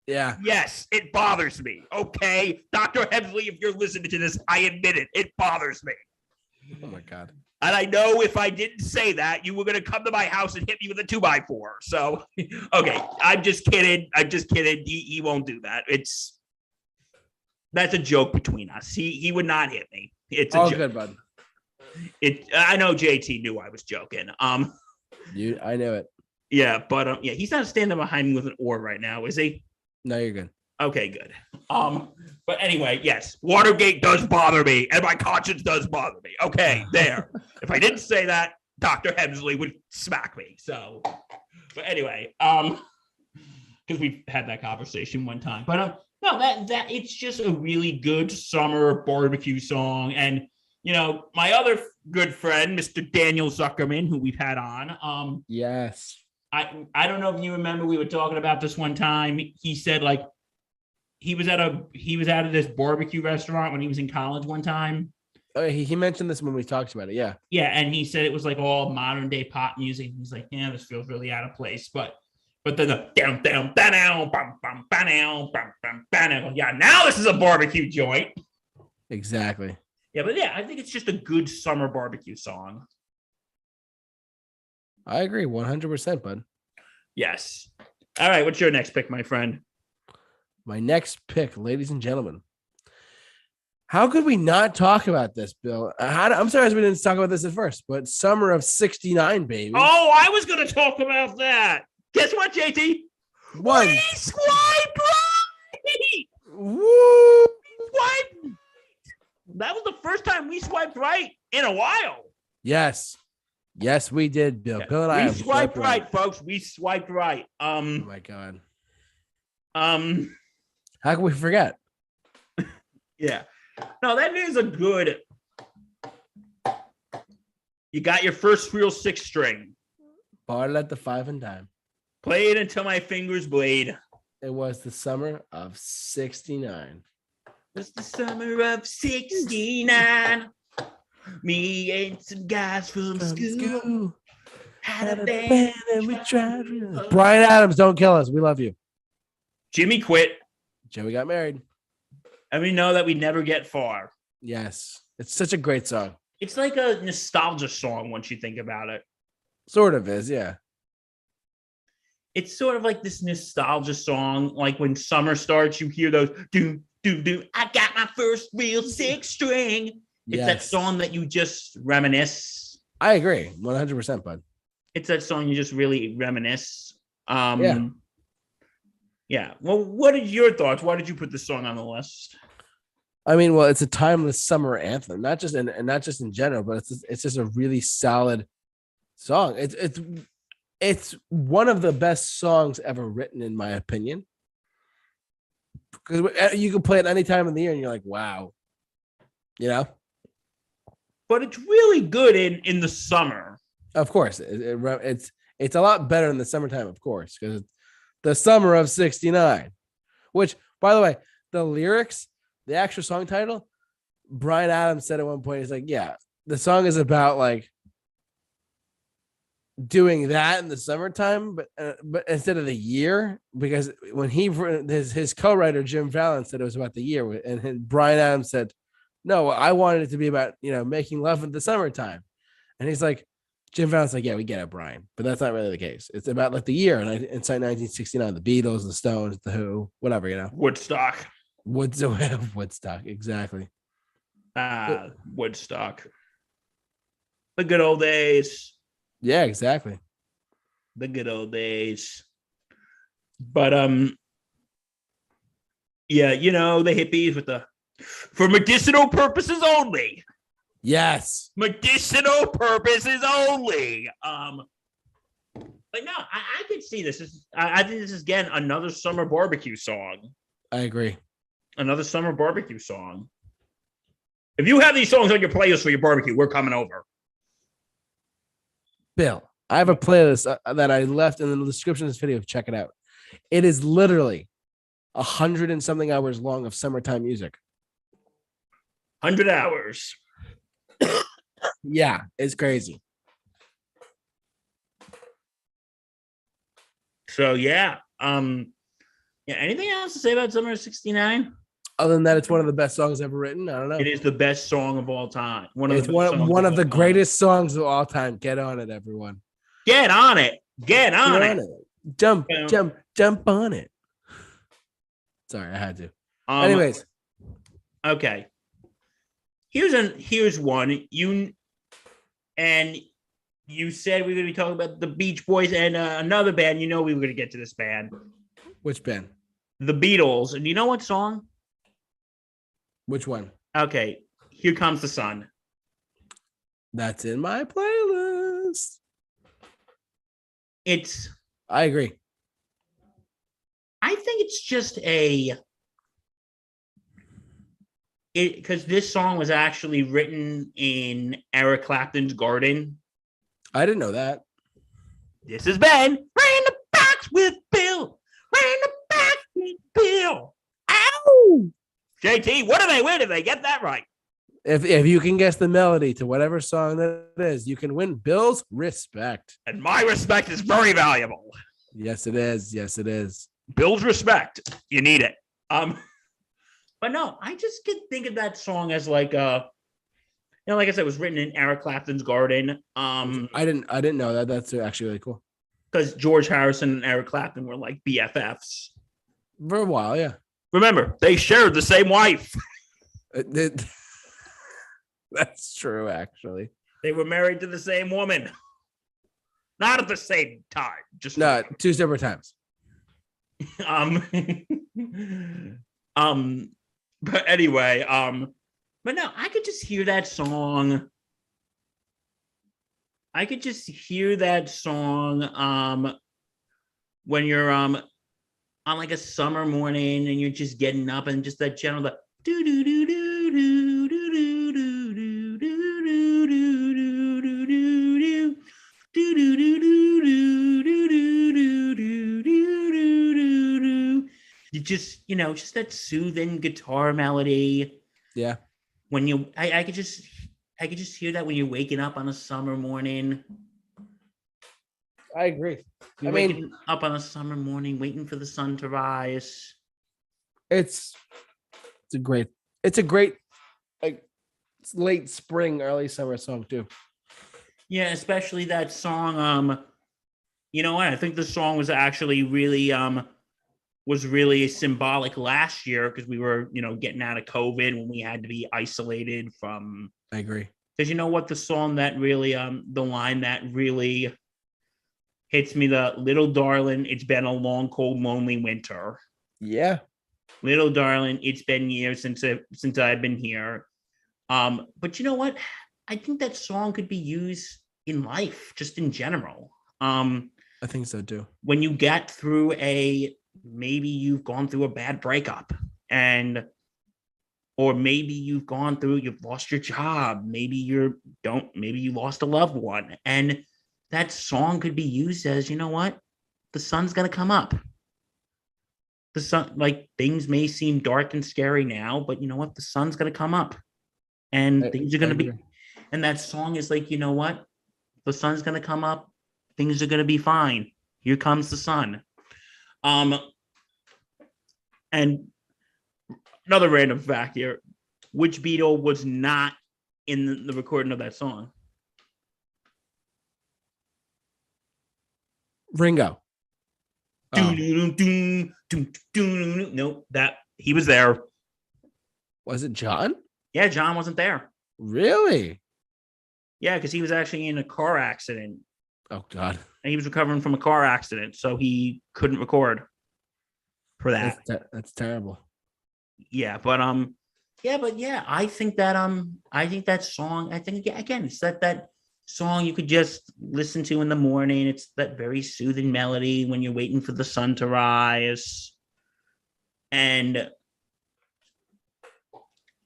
Yeah. Yes, it bothers me. Okay, Dr. Hemsley, if you're listening to this, I admit it. It bothers me. Oh my God. And I know if I didn't say that, you were going to come to my house and hit me with a 2x4. So, okay, I'm just kidding. He won't do that. That's a joke between us. He would not hit me. It's all joke. Good, bud. I know JT knew I was joking. I knew it. Yeah, but he's not standing behind me with an oar right now, is he? No, you're good. Okay, good. But anyway, yes, Watergate does bother me, and my conscience does bother me. Okay, there. If I didn't say that, Dr. Hemsley would smack me. So, but anyway, because we've had that conversation one time. But no, that it's just a really good summer barbecue song. And my other good friend, Mr. Daniel Zuckerman, who we've had on. Yes. I don't know if you remember, we were talking about this one time. He said like he was at this barbecue restaurant when he was in college one time. Oh, he mentioned this when we talked about it. Yeah. Yeah, and he said it was like all modern day pop music. He's like, yeah, this feels really out of place. But then the down bam bam bam bam. Yeah, now this is a barbecue joint. Exactly. Yeah, but yeah, I think it's just a good summer barbecue song. I agree 100%, bud. Yes. All right, what's your next pick, my friend? My next pick, ladies and gentlemen. How could we not talk about this, Bill? I'm sorry we didn't talk about this at first, but summer of '69, baby. Oh, I was going to talk about that. Guess what, JT? One. We swiped right. Woo! Swipe. That was the first time we swiped right in a while. Yes, we did, Bill. Yeah. Bill and I we swiped right, folks. We swiped right. Oh my God. How can we forget? Yeah. No, that is a good. You got your first real 6-string. Bought it at the 5 and dime. Played until my fingers bleed. It was the summer of '69. It's the summer of '69. Me and some guys from school had a band and we tried. Bryan Adams, don't kill us. We love you. Jimmy quit. Joey got married. And we know that we never get far. Yes. It's such a great song. It's like a nostalgia song once you think about it. Sort of is, yeah. It's sort of like this nostalgia song. Like when summer starts, you hear those do. I got my first real 6-string. It's that song that you just reminisce. I agree. 100%, bud. It's that song you just really reminisce. Yeah. Yeah. Well, what are your thoughts? Why did you put this song on the list? I mean, well, it's a timeless summer anthem, not just in general, but it's just a really solid song. It's one of the best songs ever written, in my opinion. Because you can play it any time of the year, and you're like, wow, But it's really good in the summer. Of course, it's a lot better in the summertime, of course, because it's the summer of '69. Which, by the way, the lyrics, the actual song title, Bryan Adams said at one point, he's like, yeah, the song is about like doing that in the summertime, but instead of the year, because when his co-writer Jim Fallon said it was about the year, and Bryan Adams said, no, I wanted it to be about making love in the summertime, and he's like, Jim Fallon's like, yeah, we get it, Brian, but that's not really the case. It's about like the year, and it's like 1969, the Beatles, the Stones, the Who, whatever, Woodstock, exactly. Woodstock, the good old days. Yeah, exactly. The good old days. But yeah, the hippies for medicinal purposes only. Yes. Medicinal purposes only. But no, I could see this. I think this is again another summer barbecue song. I agree. Another summer barbecue song. If you have these songs on your playlist for your barbecue, we're coming over. Bill, I have a playlist that I left in the description of this video. Check it out. It is literally 100 and something hours long of summertime music. 100 hours. Yeah, it's crazy. So yeah. Anything else to say about Summer of '69? Other than that, it's one of the best songs ever written. I don't know. It is the best song of all time. It's one of the greatest songs of all time. Get on it, everyone. Get on it. Get on it. Jump on it. Sorry, I had to. Anyways. Okay. Here's one. You said we were going to be talking about the Beach Boys and another band. You know we were going to get to this band. Which band? The Beatles. And you know what song? Which one? Okay. Here Comes the Sun. That's in my playlist. I agree. I think it's just because this song was actually written in Eric Clapton's garden. I didn't know that. This is Ben. Right in the box with Bill. Right in the box with Bill. Ow! JT, where did they get that right? If you can guess the melody to whatever song that is, you can win Bill's respect. And my respect is very valuable. Yes, it is. Yes, it is. Bill's respect. You need it. But no, I just can think of that song as like like I said, it was written in Eric Clapton's garden. I didn't know that. That's actually really cool. Because George Harrison and Eric Clapton were like BFFs. For a while, yeah. Remember, they shared the same wife. That's true, actually. They were married to the same woman. Not at the same time. Just two separate times. But anyway, but no, I could just hear that song. When you're on like a summer morning and you're just getting up and just that general do do do do do do do do do do do do do. You just that soothing guitar melody. Yeah. When I could just hear that when you're waking up on a summer morning. I agree. You're waking up on a summer morning, waiting for the sun to rise. It's a great like late spring, early summer song too. Yeah, especially that song. You know what? I think the song was actually really symbolic last year because we were, getting out of COVID when we had to be isolated from. I agree. Because you know what? The song that really, the line that really hits me, the little darling, it's been a long, cold, lonely winter. Yeah. Little darling, it's been years since I've been here. But you know what? I think that song could be used in life, just in general. I think so too. When you get through maybe you've gone through a bad breakup or maybe you've lost your job. Maybe you lost a loved one. And that song could be used as, you know what? The sun's going to come up. The sun, like things may seem dark and scary now, but you know what? The sun's going to come up and things are going to be, and that song is like, you know what? The sun's going to come up. Things are going to be fine. Here comes the sun. And another random fact here, which Beatle was not in the recording of that song? Ringo. Nope, that he was there. Was it John? Yeah, John wasn't there. Really? Yeah, because he was actually in a car accident. Oh God! And he was recovering from a car accident, so he couldn't record for that. That's terrible. Yeah, but I think that song. I think again, it's that song you could just listen to in the morning. It's that very soothing melody when you're waiting for the sun to rise. And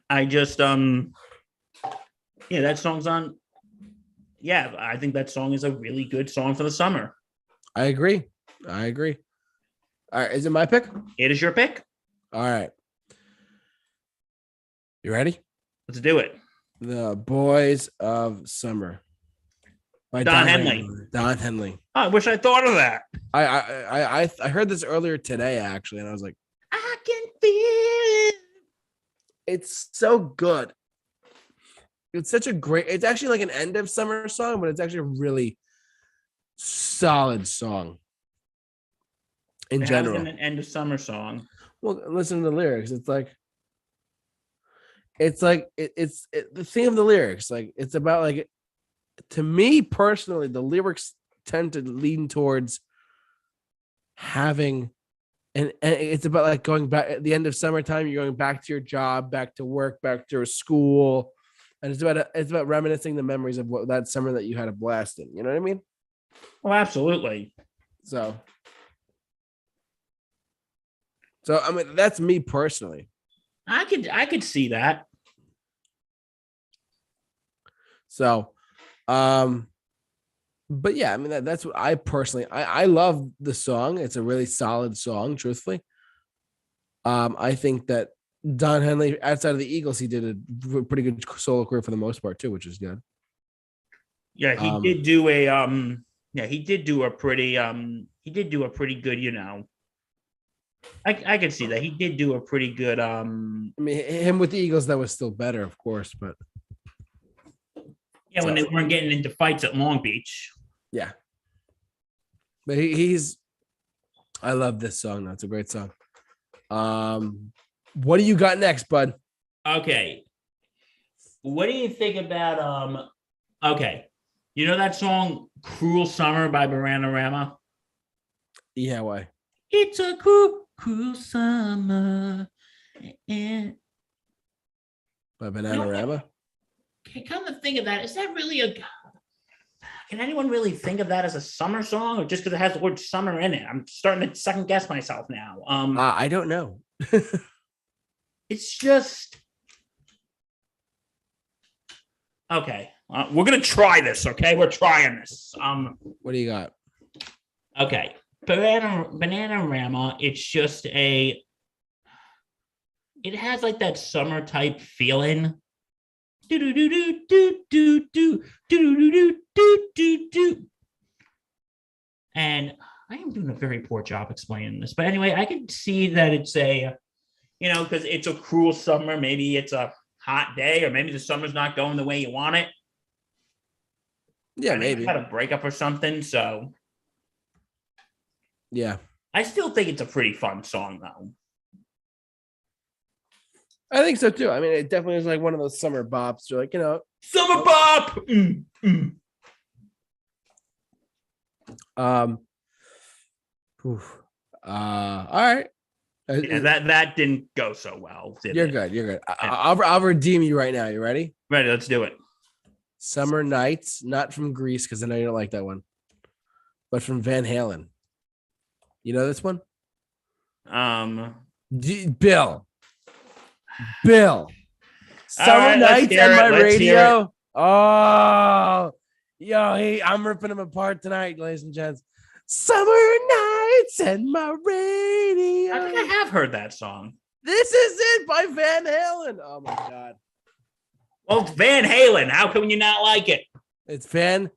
I just yeah, that song's on. Yeah, I think that song is a really good song for the summer. I agree. All right, is it my pick? It is your pick. All right. You ready? Let's do it. The Boys of Summer by Don Henley. Don Henley. Oh, I wish I thought of that. I heard this earlier today actually, and I was like, I can feel it. it's so good. It's such a great. It's actually like an end of summer song, but it's actually a really solid song in general. An end of summer song. Well, listen to the lyrics. It's the theme of the lyrics. Like it's about like, to me personally, the lyrics tend to lean towards having, and it's about like going back at the end of summertime. You're going back to your job, back to work, back to school, and it's about reminiscing the memories of what that summer that you had a blast in. You know what I mean? Oh, absolutely. So I mean, that's me personally. I could see that. So, but yeah, I mean, that's what I personally, I love the song. It's a really solid song, truthfully. I think that Don Henley, outside of the Eagles, he did a pretty good solo career for the most part too, which is good. Yeah, he did do a pretty good, I could see that. He did do a pretty good I mean, him with the Eagles, that was still better, of course, but yeah, when they weren't getting into fights at Long Beach. Yeah. But I love this song though. It's a great song. What do you got next, bud? Okay. What do you think about okay. You know that song Cruel Summer by Bananarama? Yeah, why? It's a cruel summer. And By Bananarama? Come to think of that, is that really can anyone really think of that as a summer song, or just because it has the word summer in it? I'm starting to second guess myself now. I don't know. It's just okay. We're gonna try this. Okay, we're trying this. What do you got? Okay, Bananarama. It's just it has like that summer type feeling. Do do do do do do do do do do do do. And I am doing a very poor job explaining this, but anyway, I can see that it's because it's a cruel summer. Maybe it's a hot day, or maybe the summer's not going the way you want it. Yeah, maybe had a breakup or something. So, yeah, I still think it's a pretty fun song, though. I think so too. I mean, it definitely is like one of those summer bops. You're like, summer bop. All right. Yeah, that didn't go so well. You're good. You're good. I'll redeem you right now. You ready? Ready. Let's do it. Summer Nights, not from Grease, because I know you don't like that one, but from Van Halen. You know this one? Bill. Summer Nights on my radio. Oh, yo, I'm ripping him apart tonight, ladies and gents. Summer Nights and my radio. I think I have heard that song. This is it by Van Halen. Oh my God. Well, it's Van Halen. How can you not like it? It's Van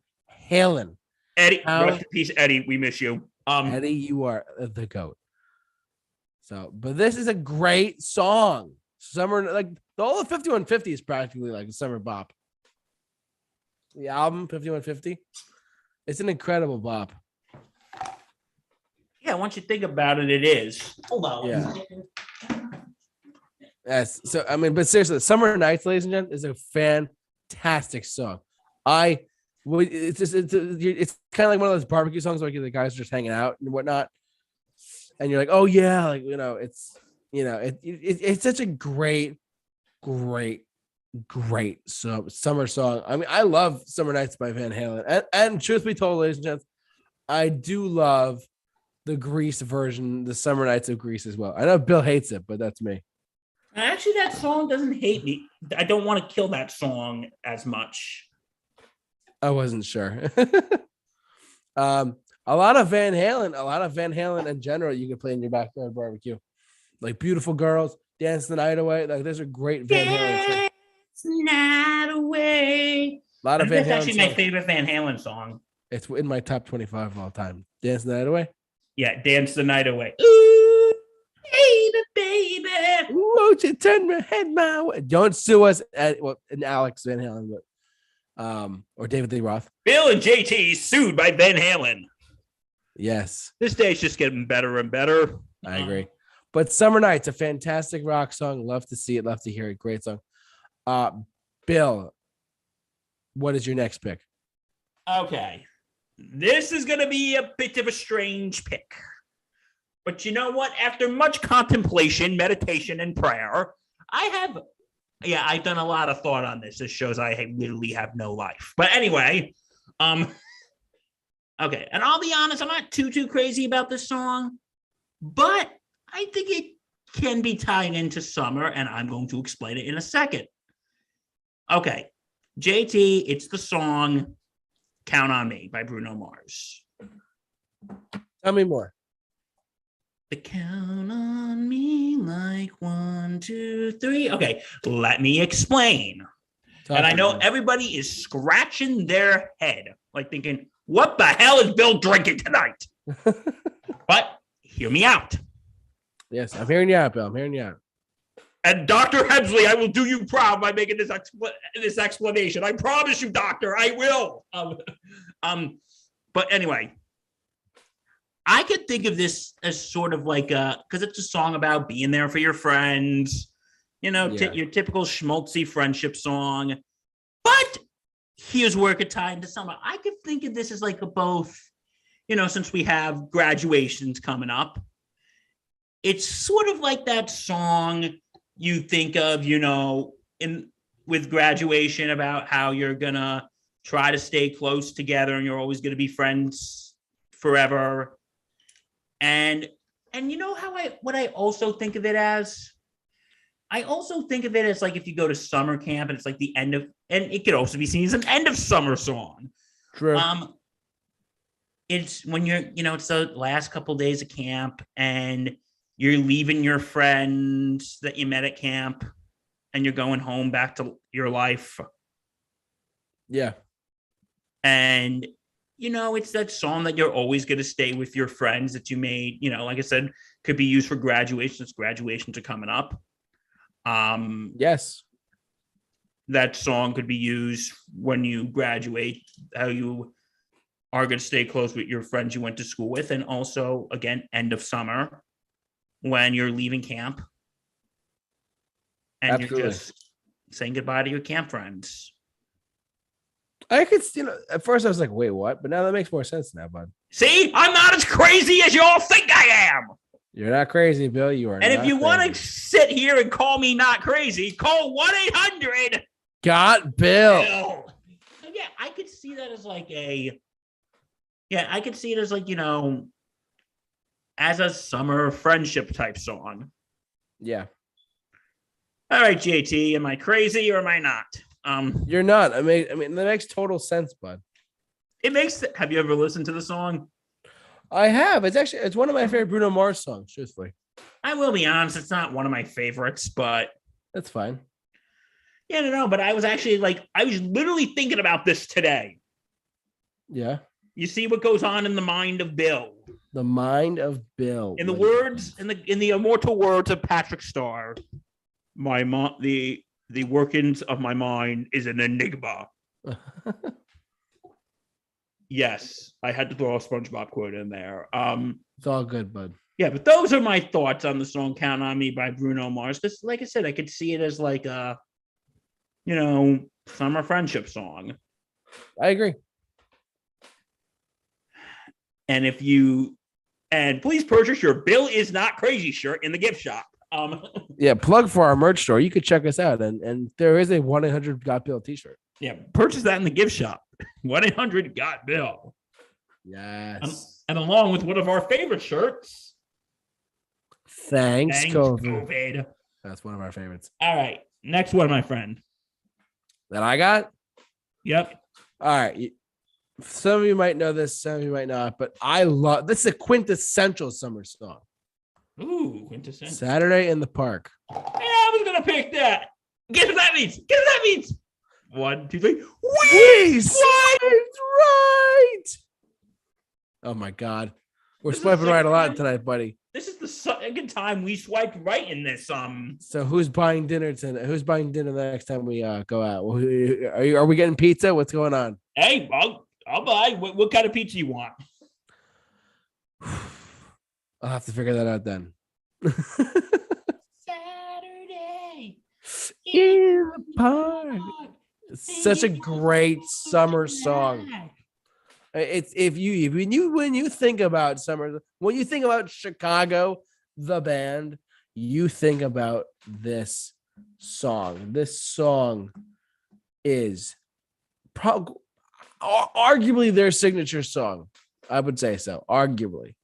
Halen. Eddie, rest in peace, Eddie. We miss you. Eddie, you are the GOAT. So, but this is a great song. Summer, like the whole 5150 is practically like a summer bop. The album 5150, it's an incredible bop. Yeah, once you think about it, it is. Hold on. Yeah. Yes. So I mean, but seriously, Summer Nights, ladies and gentlemen, is a fantastic song. It's kind of like one of those barbecue songs where the guys are just hanging out and whatnot, and you're like, oh yeah, like it's such a great great summer song. I mean, I love Summer Nights by Van Halen. And truth be told, ladies and gents, I do love the Grease version, the Summer Nights of Grease as well. I know Bill hates it, but that's me. Actually, that song doesn't hate me. I don't want to kill that song as much. I wasn't sure. A lot of Van Halen in general you can play in your backyard barbecue. Like Beautiful Girls, Dance the Night Away. Like there's a great Van Halen song. Dance the night away. A lot of Van Halen. That's actually my favorite Van Halen song. It's in my top 25 of all time. Dance the Night Away. Yeah, Dance the Night Away. Ooh, baby. Ooh, won't you turn my head my way? Don't sue us and Alex Van Halen, but or David Lee Roth. Bill and JT sued by Van Halen. Yes. This day's just getting better and better. I agree. But Summer Nights, a fantastic rock song. Love to see it. Love to hear it. Great song. Bill, what is your next pick? Okay. This is going to be a bit of a strange pick. But you know what? After much contemplation, meditation, and prayer, I've done a lot of thought on this. This shows I literally have no life. But anyway, okay. And I'll be honest, I'm not too crazy about this song, but I think it can be tied into summer, and I'm going to explain it in a second. Okay. JT, it's the song Count on Me by Bruno Mars. Tell me more. The count on me like 1, 2, 3. Okay, let me explain. And I know everybody is scratching their head, like thinking, what the hell is Bill drinking tonight? But hear me out. Yes, I'm hearing you out, Bill. I'm hearing you out. And Dr. Hemsley, I will do you proud by making this explanation. I promise you, Doctor, I will. But anyway, I could think of this as sort of like because it's a song about being there for your friends, your typical schmaltzy friendship song. But here's where it could tie into summer. I could think of this as like a both, since we have graduations coming up. It's sort of like that song you think of, with graduation about how you're gonna try to stay close together and you're always gonna be friends forever. And what I also think of it as? I also think of it as like if you go to summer camp and it's like the end of, and it could also be seen as an end of summer song. True. It's when you're, it's the last couple of days of camp and you're leaving your friends that you met at camp and you're going home back to your life. Yeah. And, it's that song that you're always going to stay with your friends that you made, like I said, could be used for graduations. Graduations are coming up. Yes. That song could be used when you graduate, how you are going to stay close with your friends you went to school with. And also, again, end of summer when you're leaving camp and Absolutely. You're just saying goodbye to your camp friends. I could, at first I was like, wait, what? But now that makes more sense now, bud. See, I'm not as crazy as y'all think I am. You're not crazy, Bill. You are. And if you want to sit here and call me not crazy, call 1-800. Got Bill. Yeah, I could see that as like I could see it as like, as a summer friendship type song. Yeah. All right, JT, am I crazy or am I not? You're not. I mean, that makes total sense, bud. Have you ever listened to the song? I have. It's one of my favorite Bruno Mars songs, truthfully. I will be honest, it's not one of my favorites, but that's fine. Yeah, no, but I was literally thinking about this today. Yeah. You see what goes on in the mind of Bill. The mind of Bill. In the immortal words of Patrick Starr, the workings of my mind is an enigma. Yes, I had to throw a SpongeBob quote in there. It's all good, bud. Yeah, but those are my thoughts on the song "Count on Me" by Bruno Mars. Because, like I said, I could see it as like a, summer friendship song. I agree. And please purchase your "Bill is Not Crazy" shirt in the gift shop. Yeah, plug for our merch store. You could check us out, and there is a 1-800-GOT-BILL t-shirt. Yeah, purchase that in the gift shop. 1-800-GOT-BILL. Yes. And along with one of our favorite shirts. Thanks, COVID. That's one of our favorites. All right. Next one, my friend. That I got? Yep. All right. Some of you might know this, some of you might not, but I love this is a quintessential summer song. Ooh, quintessential. Saturday in the Park. Yeah, I was gonna pick that. Guess what that means? Guess what that means? 1, 2, 3. We swiped right. Oh my God. We're swiping right a lot tonight, buddy. This is the second time we swiped right in this. So who's buying dinner tonight? Who's buying dinner the next time we go out? Are we getting pizza? What's going on? Hey, I'll buy. What kind of pizza you want? I'll have to figure that out then. Saturday in the Park. It's such a great summer song. It's when you think about summer, when you think about Chicago, the band, you think about this song. This song is arguably their signature song. I would say so. Arguably,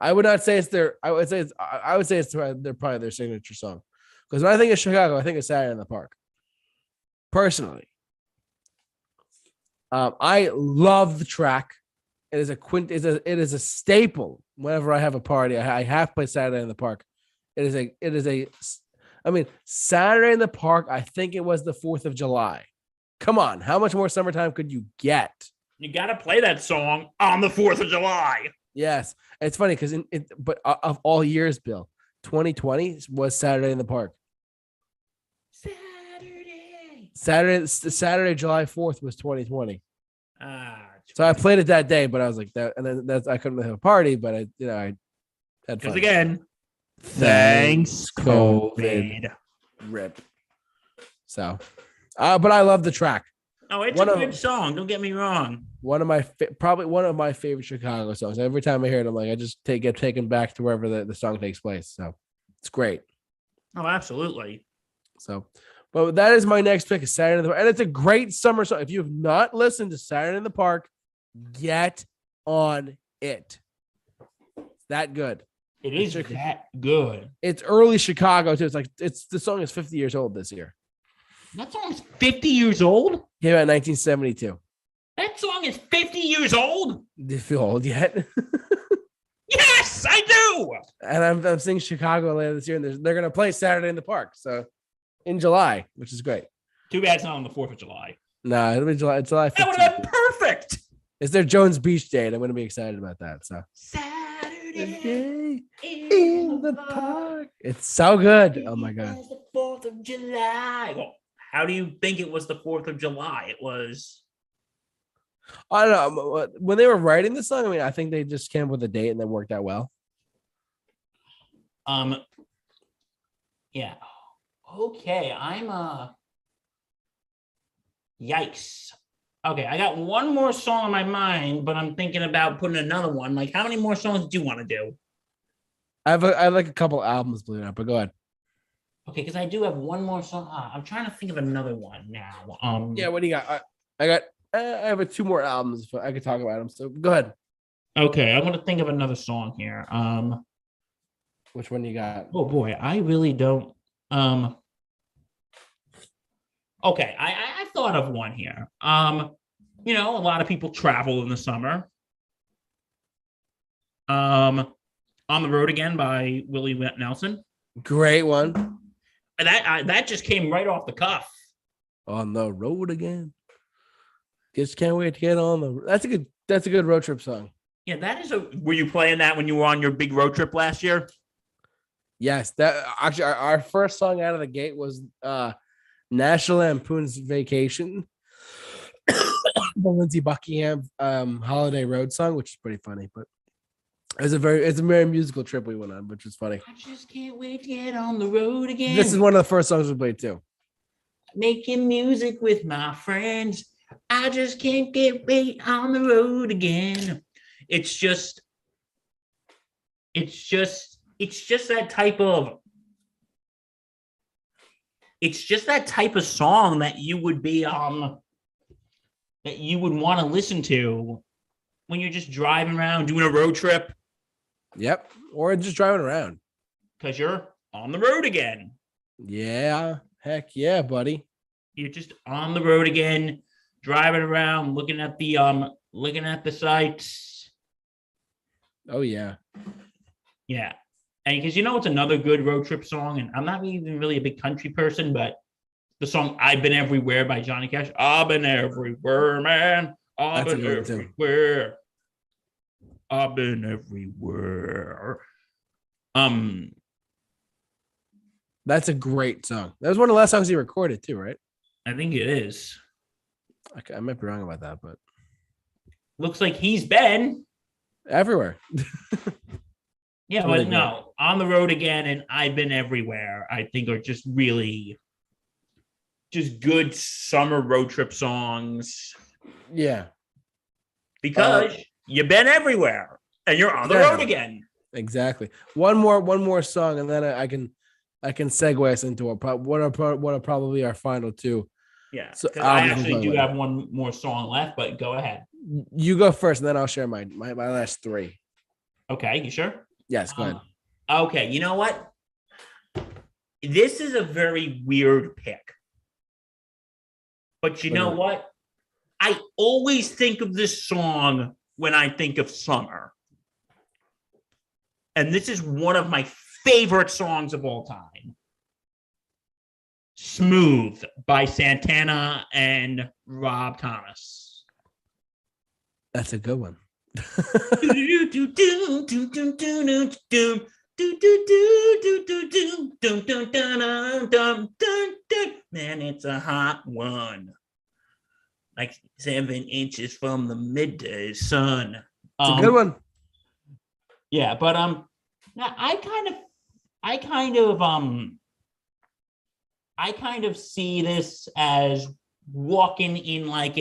I would not say it's their. I would say it's they're probably their signature song. Because when I think of Chicago, I think of Saturday in the Park. Personally. I love the track. It is a staple. Whenever I have a party, I have to play Saturday in the Park. I mean, Saturday in the Park, I think it was the 4th of July. Come on, how much more summertime could you get? You got to play that song on the 4th of July. Yes. It's funny because but of all years, Bill, 2020 was Saturday in the Park. Saturday, July 4th was 2020. So I played it that day, but I was like that, and then I couldn't have a party, but I had fun. Because again, thanks COVID. Rip. So, but I love the track. Oh, it's a good song. Don't get me wrong. Probably one of my favorite Chicago songs. Every time I hear it, I'm like, I just get taken back to wherever the song takes place. So it's great. Oh, absolutely. So. But that is my next pick, is Saturday in the Park. And it's a great summer song. If you have not listened to Saturday in the Park, get on it. It's that good. It is that good. It's early Chicago, too. The song is 50 years old this year. That song is 50 years old? Came out in 1972. That song is 50 years old? Do you feel old yet? Yes, I do. And I'm seeing Chicago later this year, and they're going to play Saturday in the Park. So. In July, which is great. Too bad it's not on the 4th of July. No, it'll be July 15th. That would have been perfect. It's their Jones Beach Day, and I'm going to be excited about that. So Saturday in the Park. It's so good. Oh my God. It's the 4th of July. Well, how do you think it was the 4th of July? It was. I don't know. When they were writing the song, I mean, I think they just came up with a date and then worked out well. Yeah. Okay, yikes. Okay, I got one more song in my mind, but I'm thinking about putting another one. Like, how many more songs do you want to do? I have like a couple albums, believe it or not, but go ahead. Okay, because I do have one more song. I'm trying to think of another one now. Yeah, what do you got? I have 2 more albums, but I could talk about them. So go ahead. Okay, I'm gonna think of another song here. Which one you got? Oh boy, I really don't. Okay, I thought of one here. A lot of people travel in the summer. On the Road Again by Willie Nelson. Great one. That just came right off the cuff. On the road again. Just can't wait to get on the. That's a good road trip song. Yeah, were you playing that when you were on your big road trip last year? Yes, that actually our first song out of the gate was National Lampoon's Vacation, the Lindsey Buckingham Holiday Road song, which is pretty funny, but it's a very musical trip we went on, which was funny. I just can't wait to get on the road again. This is one of the first songs we played too. Making music with my friends. I just can't wait on the road again. It's just it's just that type of song that you would be that you would want to listen to when you're just driving around doing a road trip. Yep. Or just driving around. Because you're on the road again. Yeah. Heck yeah, buddy. You're just on the road again, driving around, looking at the sights. Oh yeah. Yeah. And because it's another good road trip song, and I'm not even really a big country person, but the song I've Been Everywhere by Johnny Cash. I've been everywhere, man. I've been everywhere. I've been everywhere. That's a great song. That was one of the last songs he recorded too, right? I think it is. Okay, I might be wrong about that, but looks like he's been everywhere. Yeah, but no, On the Road Again and I've Been Everywhere, I think are just really just good summer road trip songs. Yeah. Because you've been everywhere and you're on the road again. Exactly. One more song, and then I can segue us into what are probably our final two. Yeah. So I actually do have one more song left, but go ahead. You go first, and then I'll share my last three. Okay, you sure? Yes, go ahead. Okay, you know what? This is a very weird pick. But you know what? I always think of this song when I think of summer. And this is one of my favorite songs of all time. Smooth by Santana and Rob Thomas. That's a good one. Man, it's a hot one. Like 7 inches from the midday sun. It's a good one. Yeah, but I kind of see this as walking in like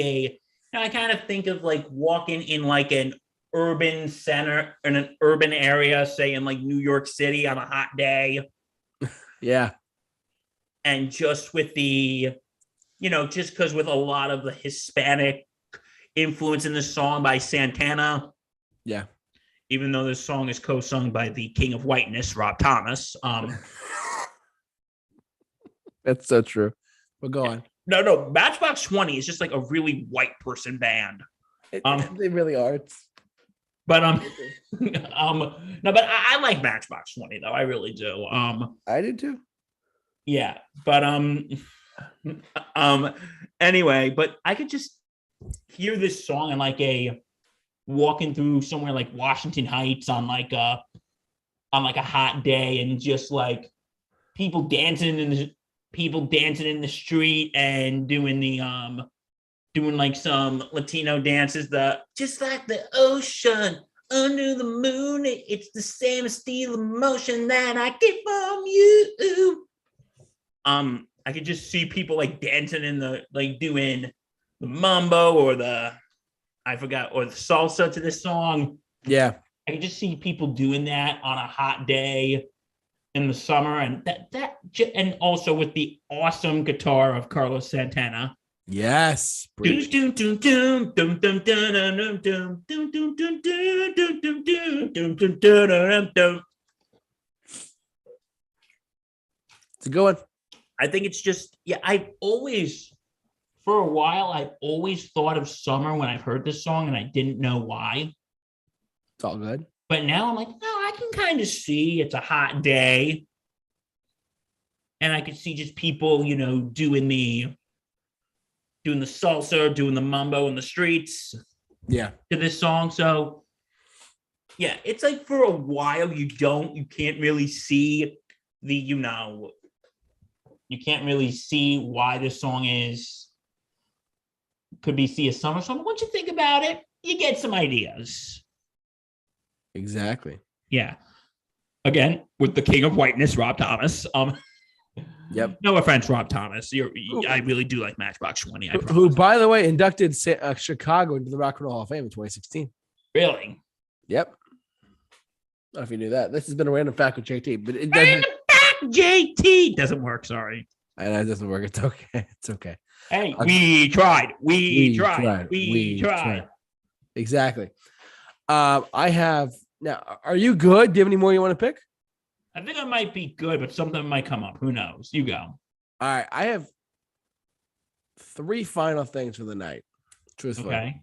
I kind of think of like walking in like an urban center in an urban area, say in like New York City on a hot day. Yeah. And just with the, just because with a lot of the Hispanic influence in this song by Santana. Yeah. Even though this song is co-sung by the King of Whiteness, Rob Thomas. That's so true. But go on. No, Matchbox 20 is just like a really white person band. They really are. But no, but I like Matchbox 20 though. I really do. I do too. Yeah, but anyway, but I could just hear this song and like walking through somewhere like Washington Heights on like a hot day, and just like people dancing in the street and doing like some Latino dances, just like the ocean under the moon. It's the same steel emotion that I get from you. I could just see people like dancing in the like doing the mambo or the salsa to this song. Yeah. I could just see people doing that on a hot day in the summer, and and also with the awesome guitar of Carlos Santana. Yes. It's a good one. I think it's just, for a while, I've always thought of summer when I've heard this song, and I didn't know why. It's all good. But now I'm like, no, I can kind of see it's a hot day. And I could see just people, doing the salsa, doing the mambo in the streets. Yeah. To this song. So, yeah, it's like for a while, you can't really see you can't really see why this song could be a summer song. Once you think about it, you get some ideas. Exactly. Yeah. Again, with the King of Whiteness, Rob Thomas. Yep. No offense, Rob Thomas. I really do like Matchbox 20. Who, by the way, inducted Chicago into the Rock and Roll Hall of Fame in 2016. Really? Yep. don't know if you knew that. This has been a random fact with JT, but it Random doesn't. fact, JT doesn't work. Sorry. And it doesn't work. It's okay. It's okay. Hey, we tried. We tried. We tried. Exactly. I have now. Are you good? Do you have any more you want to pick? I think I might be good, but something might come up. Who knows? You go. All right. I have 3 final things for the night. Truthfully. Okay.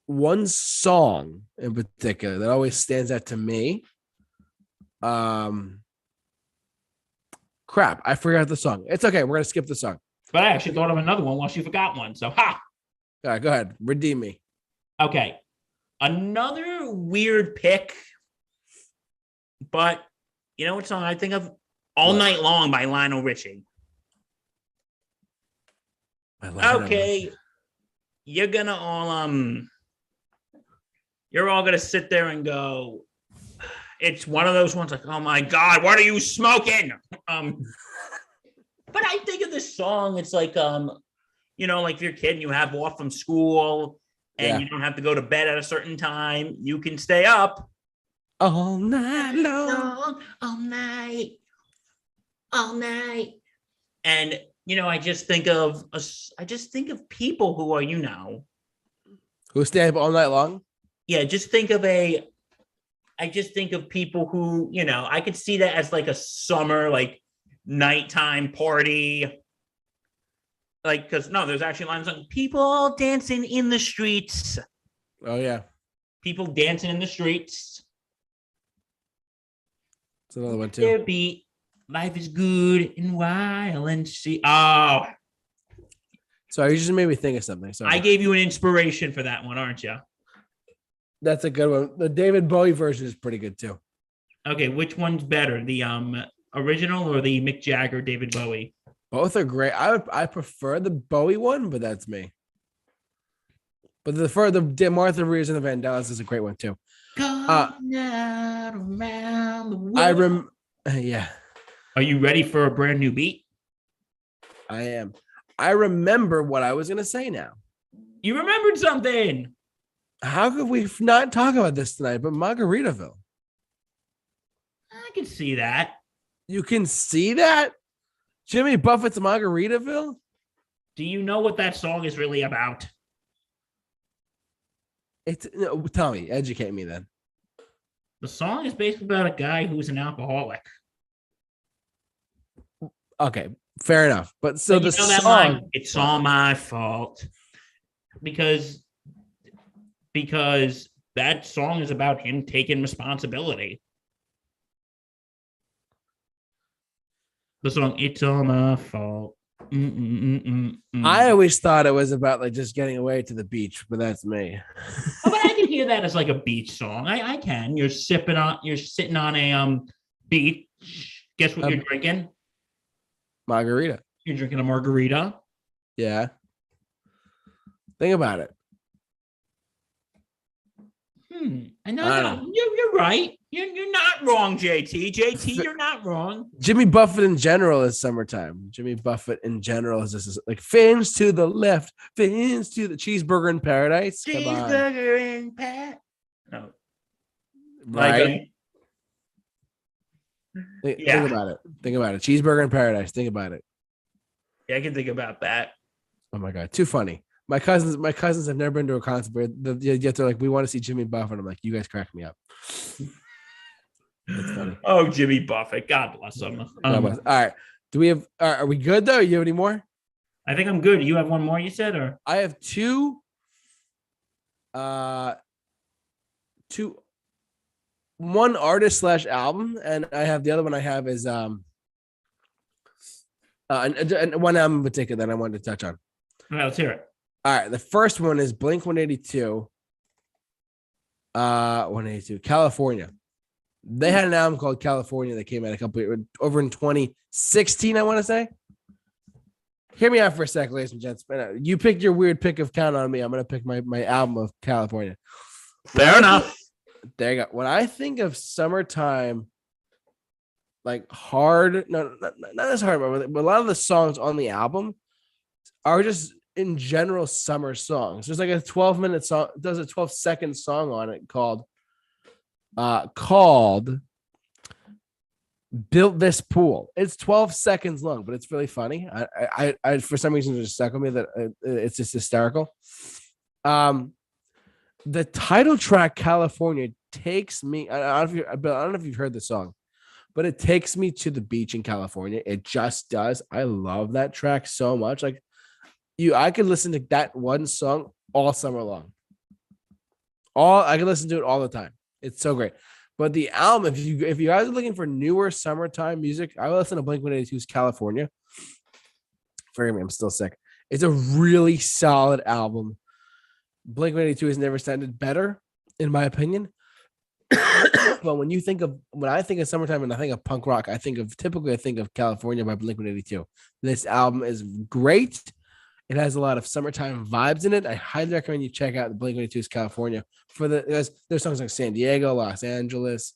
One song in particular that always stands out to me. Crap. I forgot the song. It's okay. We're going to skip the song. But I actually thought of another one once you forgot one. So, ha. All right. Go ahead. Redeem me. Okay. Another weird pick. But you know what song I think of? All Night Long by Lionel Richie. Okay. You're gonna all you're all gonna sit there and go, it's one of those ones like, oh my God, what are you smoking? But I think of this song, it's like you know, like if you're a kid and you have off from school and you don't have to go to bed at a certain time, you can stay up all night long, all night. And you know, I just think of people who are, you know, who stay up all night long. Yeah, I just think of people who, you know, I could see that as like a summer, like nighttime party. Like, because no, there's actually lines on people dancing in the streets. Oh yeah, people dancing in the streets. It's another one too. Their beat, life is good and wild and see. Oh, sorry, you just made me think of something. Sorry. I gave you an inspiration for that one, aren't you? That's a good one. The David Bowie version is pretty good too. Okay, which one's better, the original or the Mick Jagger David Bowie? Both are great. I prefer the Bowie one, but that's me. But the Martha Reeves and the Vandellas is a great one too. Around the world. Yeah. Are you ready for a brand new beat? I am. I remember what I was gonna say now. You remembered something. How could we not talk about this tonight? But Margaritaville. I can see that. You can see that? Jimmy Buffett's Margaritaville? Do you know what that song is really about? Tell me, educate me then. The song is basically about a guy who's an alcoholic. Okay, fair enough. But so the song, line, it's all my fault. Because that song is about him taking responsibility. The song, it's all my fault. I always thought it was about like just getting away to the beach, but that's me. Oh, but I can hear that as like a beach song. I can. You're sitting on a beach. Guess what you're drinking? Margarita. You're drinking a margarita. Yeah. Think about it. I know. You're right. You're not wrong, JT. JT, you're not wrong. Jimmy Buffett in general is summertime. Jimmy Buffett in general is just like fins to the left, fins to the cheeseburger in paradise. Cheeseburger in paradise. No. Right. Think about it. Think about it. Cheeseburger in paradise. Think about it. Yeah, I can think about that. Oh my God. Too funny. My cousins have never been to a concert where yet they're like, we want to see Jimmy Buffett. I'm like, you guys crack me up. That's funny. Oh, Jimmy Buffett. God bless him. All right. Do we have, are we good though? You have any more? I think I'm good. You have one more, you said, or? I have two, one artist / album. And I have the other one I have is, and one album in particular that I wanted to touch on. All right, let's hear it. All right, the first one is Blink 182. 182, California. They had an album called California that came out over in 2016, I want to say. Hear me out for a sec, ladies and gents. You picked your weird pick of Count on Me. I'm going to pick my album of California. Fair enough. There you go. When I think of summertime, like hard, not as hard, but a lot of the songs on the album are just in general summer songs. There's like a 12-minute song, does a 12-second song on it called called Built This Pool. It's 12 seconds long, but it's really funny. I for some reason just stuck with me that it's just hysterical. The title track California takes me. I don't know if you've heard the song, but it takes me to the beach in California. It just does. I love that track so much. Like I could listen to that one song all summer long. I can listen to it all the time. It's so great. But the album, if you guys are looking for newer summertime music, I would listen to Blink-182's California. Forgive me, I'm still sick. It's a really solid album. Blink-182 has never sounded better, in my opinion. But when I think of summertime and I think of punk rock, I think of California by Blink-182. This album is great. It has a lot of summertime vibes in it. I highly recommend you check out the Blink-182's California for there's songs like San Diego, Los Angeles.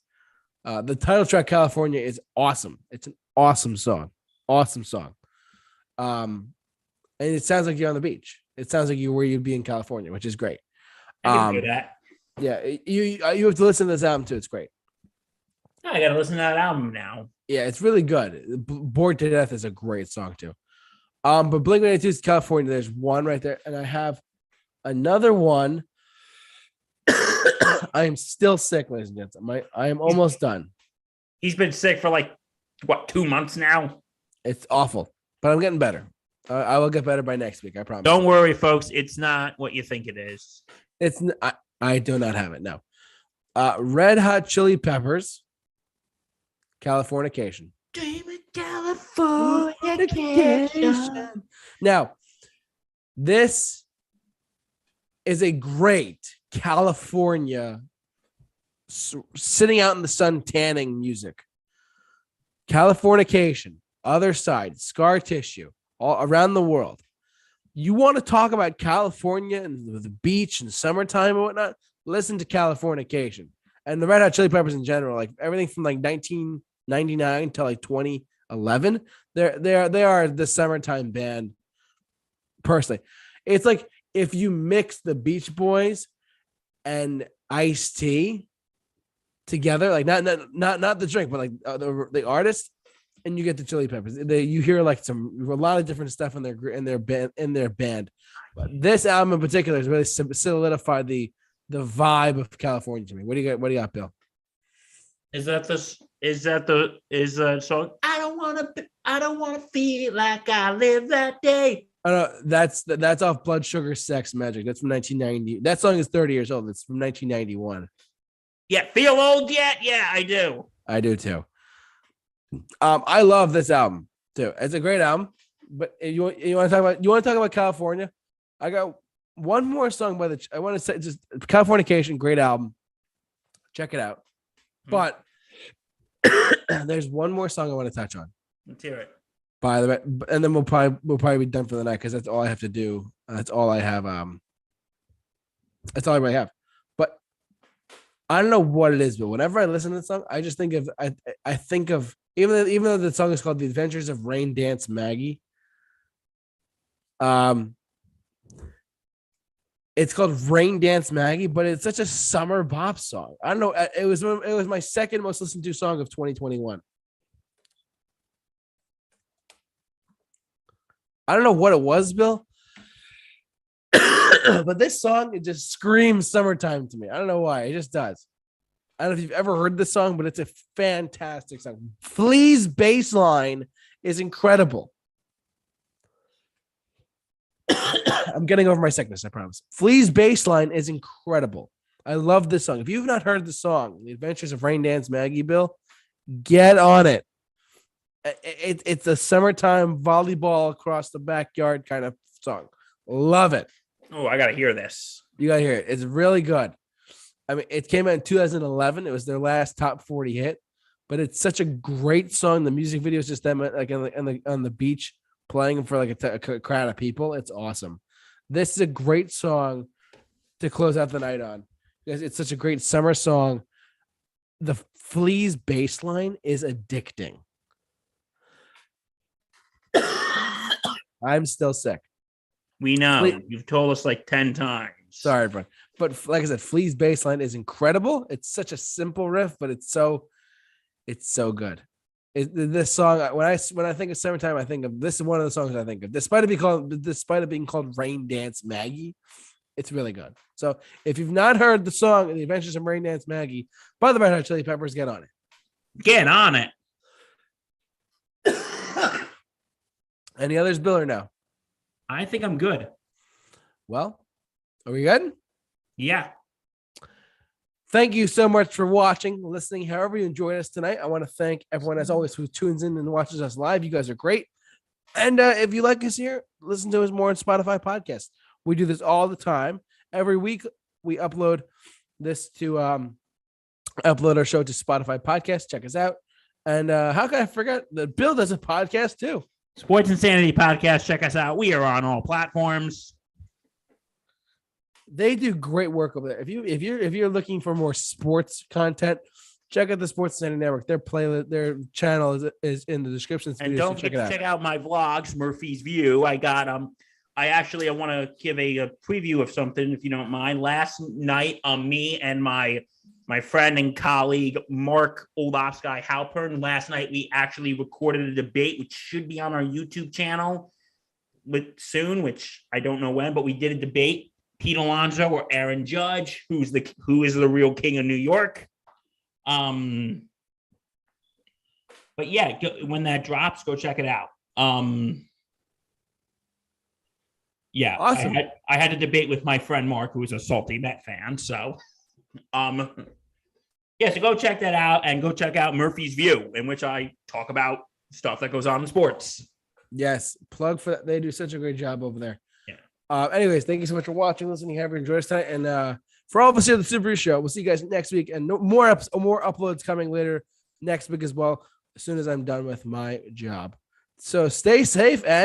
The title track California is awesome. It's an awesome song. Awesome song. And it sounds like you're on the beach. It sounds like you're where you'd be in California, which is great. I can do that. Yeah, you have to listen to this album too. It's great. I got to listen to that album now. Yeah, it's really good. Bored to Death is a great song too. But Blink-182's California, there's one right there, and I have another one. I am still sick, ladies and gentlemen. I am almost done. He's been sick for 2 months now? It's awful, but I'm getting better. I will get better by next week. I promise. Don't worry, folks. It's not what you think it is. I do not have it. No. Red Hot Chili Peppers, Californication. Dreaming Californication. Now, this is a great California sitting out in the sun tanning music. Californication, Other Side, Scar Tissue, all around the world. You want to talk about California and the beach and summertime and whatnot? Listen to Californication. And the Red Hot Chili Peppers in general, like everything from 1999 to 2011, they are the summertime band. Personally, it's like if you mix the Beach Boys and Ice-T together, like not the drink, but the artist, and you get the Chili Peppers. You hear a lot of different stuff in their band. But this album in particular has really solidified the vibe of California to me. What do you got, Bill? Is that the song? I don't wanna feel like I live that day. Oh, no, that's off Blood Sugar Sex Magic. That's from 1990. That song is 30 years old. It's from 1991. Yeah, feel old yet? Yeah, I do. I do too. I love this album too. It's a great album. But you want to talk about California? I got one more song I want to say just Californication, great album. Check it out. But there's one more song I want to touch on. Let's hear it. By the way, and then we'll probably be done for the night because that's all I have to do. That's all I have. That's all I really have. But I don't know what it is, but whenever I listen to the song, I just think of I think of even though the song is called "The Adventures of Rain Dance Maggie." It's called Rain Dance Maggie, but it's such a summer bop song. I don't know. It was my second most listened to song of 2021. I don't know what it was, Bill, but this song, it just screams summertime to me. I don't know why. It just does. I don't know if you've ever heard this song, but it's a fantastic song. Flea's bass line is incredible. I'm getting over my sickness, I promise. Flea's bass line is incredible. I love this song. If you've not heard the song, The Adventures of Rain Dance Maggie, Bill, get on it. It's a summertime volleyball across the backyard kind of song. Love it. Oh, I got to hear this. You got to hear it. It's really good. I mean, it came out in 2011. It was their last top 40 hit, but it's such a great song. The music video is just them on the beach playing for a crowd of people. It's awesome. This is a great song to close out the night on because it's such a great summer song. The Flea's bass line is addicting. I'm still sick. We know. You've told us 10 times. Sorry, everyone. But like I said, Flea's bass line is incredible. It's such a simple riff, but it's so good. This song, when I think of Summertime, I think of this is one of the songs I think of. Despite it being called Rain Dance Maggie, it's really good. So if you've not heard the song The Adventures of Rain Dance Maggie by the Red Hot Chili Peppers, get on it. Get on it. Any others, Bill, or no? I think I'm good. Well, are we good? Yeah. Thank you so much for watching, listening, however you enjoyed us tonight. I want to thank everyone, as always, who tunes in and watches us live. You guys are great. And if you like us here, listen to us more on Spotify podcasts. We do this all the time. Every week, we upload this to upload our show to Spotify podcast. Check us out. And how can I forget that Bill does a podcast too? Sports Insanity Podcast. Check us out. We are on all platforms. They do great work over there. If you're looking for more sports content, check out the Sports Insanity Network. Their channel is in the description. And don't forget to check out my vlogs, Murphy's View. I got I want to give a preview of something, if you don't mind. Last night, me and my friend and colleague, Mark Oldofsky Halpern, last night we actually recorded a debate, which should be on our YouTube channel soon, which I don't know when, but we did a debate. Pete Alonso or Aaron Judge, who is the real king of New York. But yeah, when that drops, go check it out. Yeah, awesome. I had a debate with my friend Mark, who is a salty Met fan. So, yeah, so go check that out and go check out Murphy's View, in which I talk about stuff that goes on in sports. Yes, plug for that. They do such a great job over there. Yeah. Anyways, thank you so much for watching, listening. Have you enjoyed us tonight? And for all of us here at the Super Review Show, we'll see you guys next week, and more uploads coming later next week as well, as soon as I'm done with my job. So stay safe and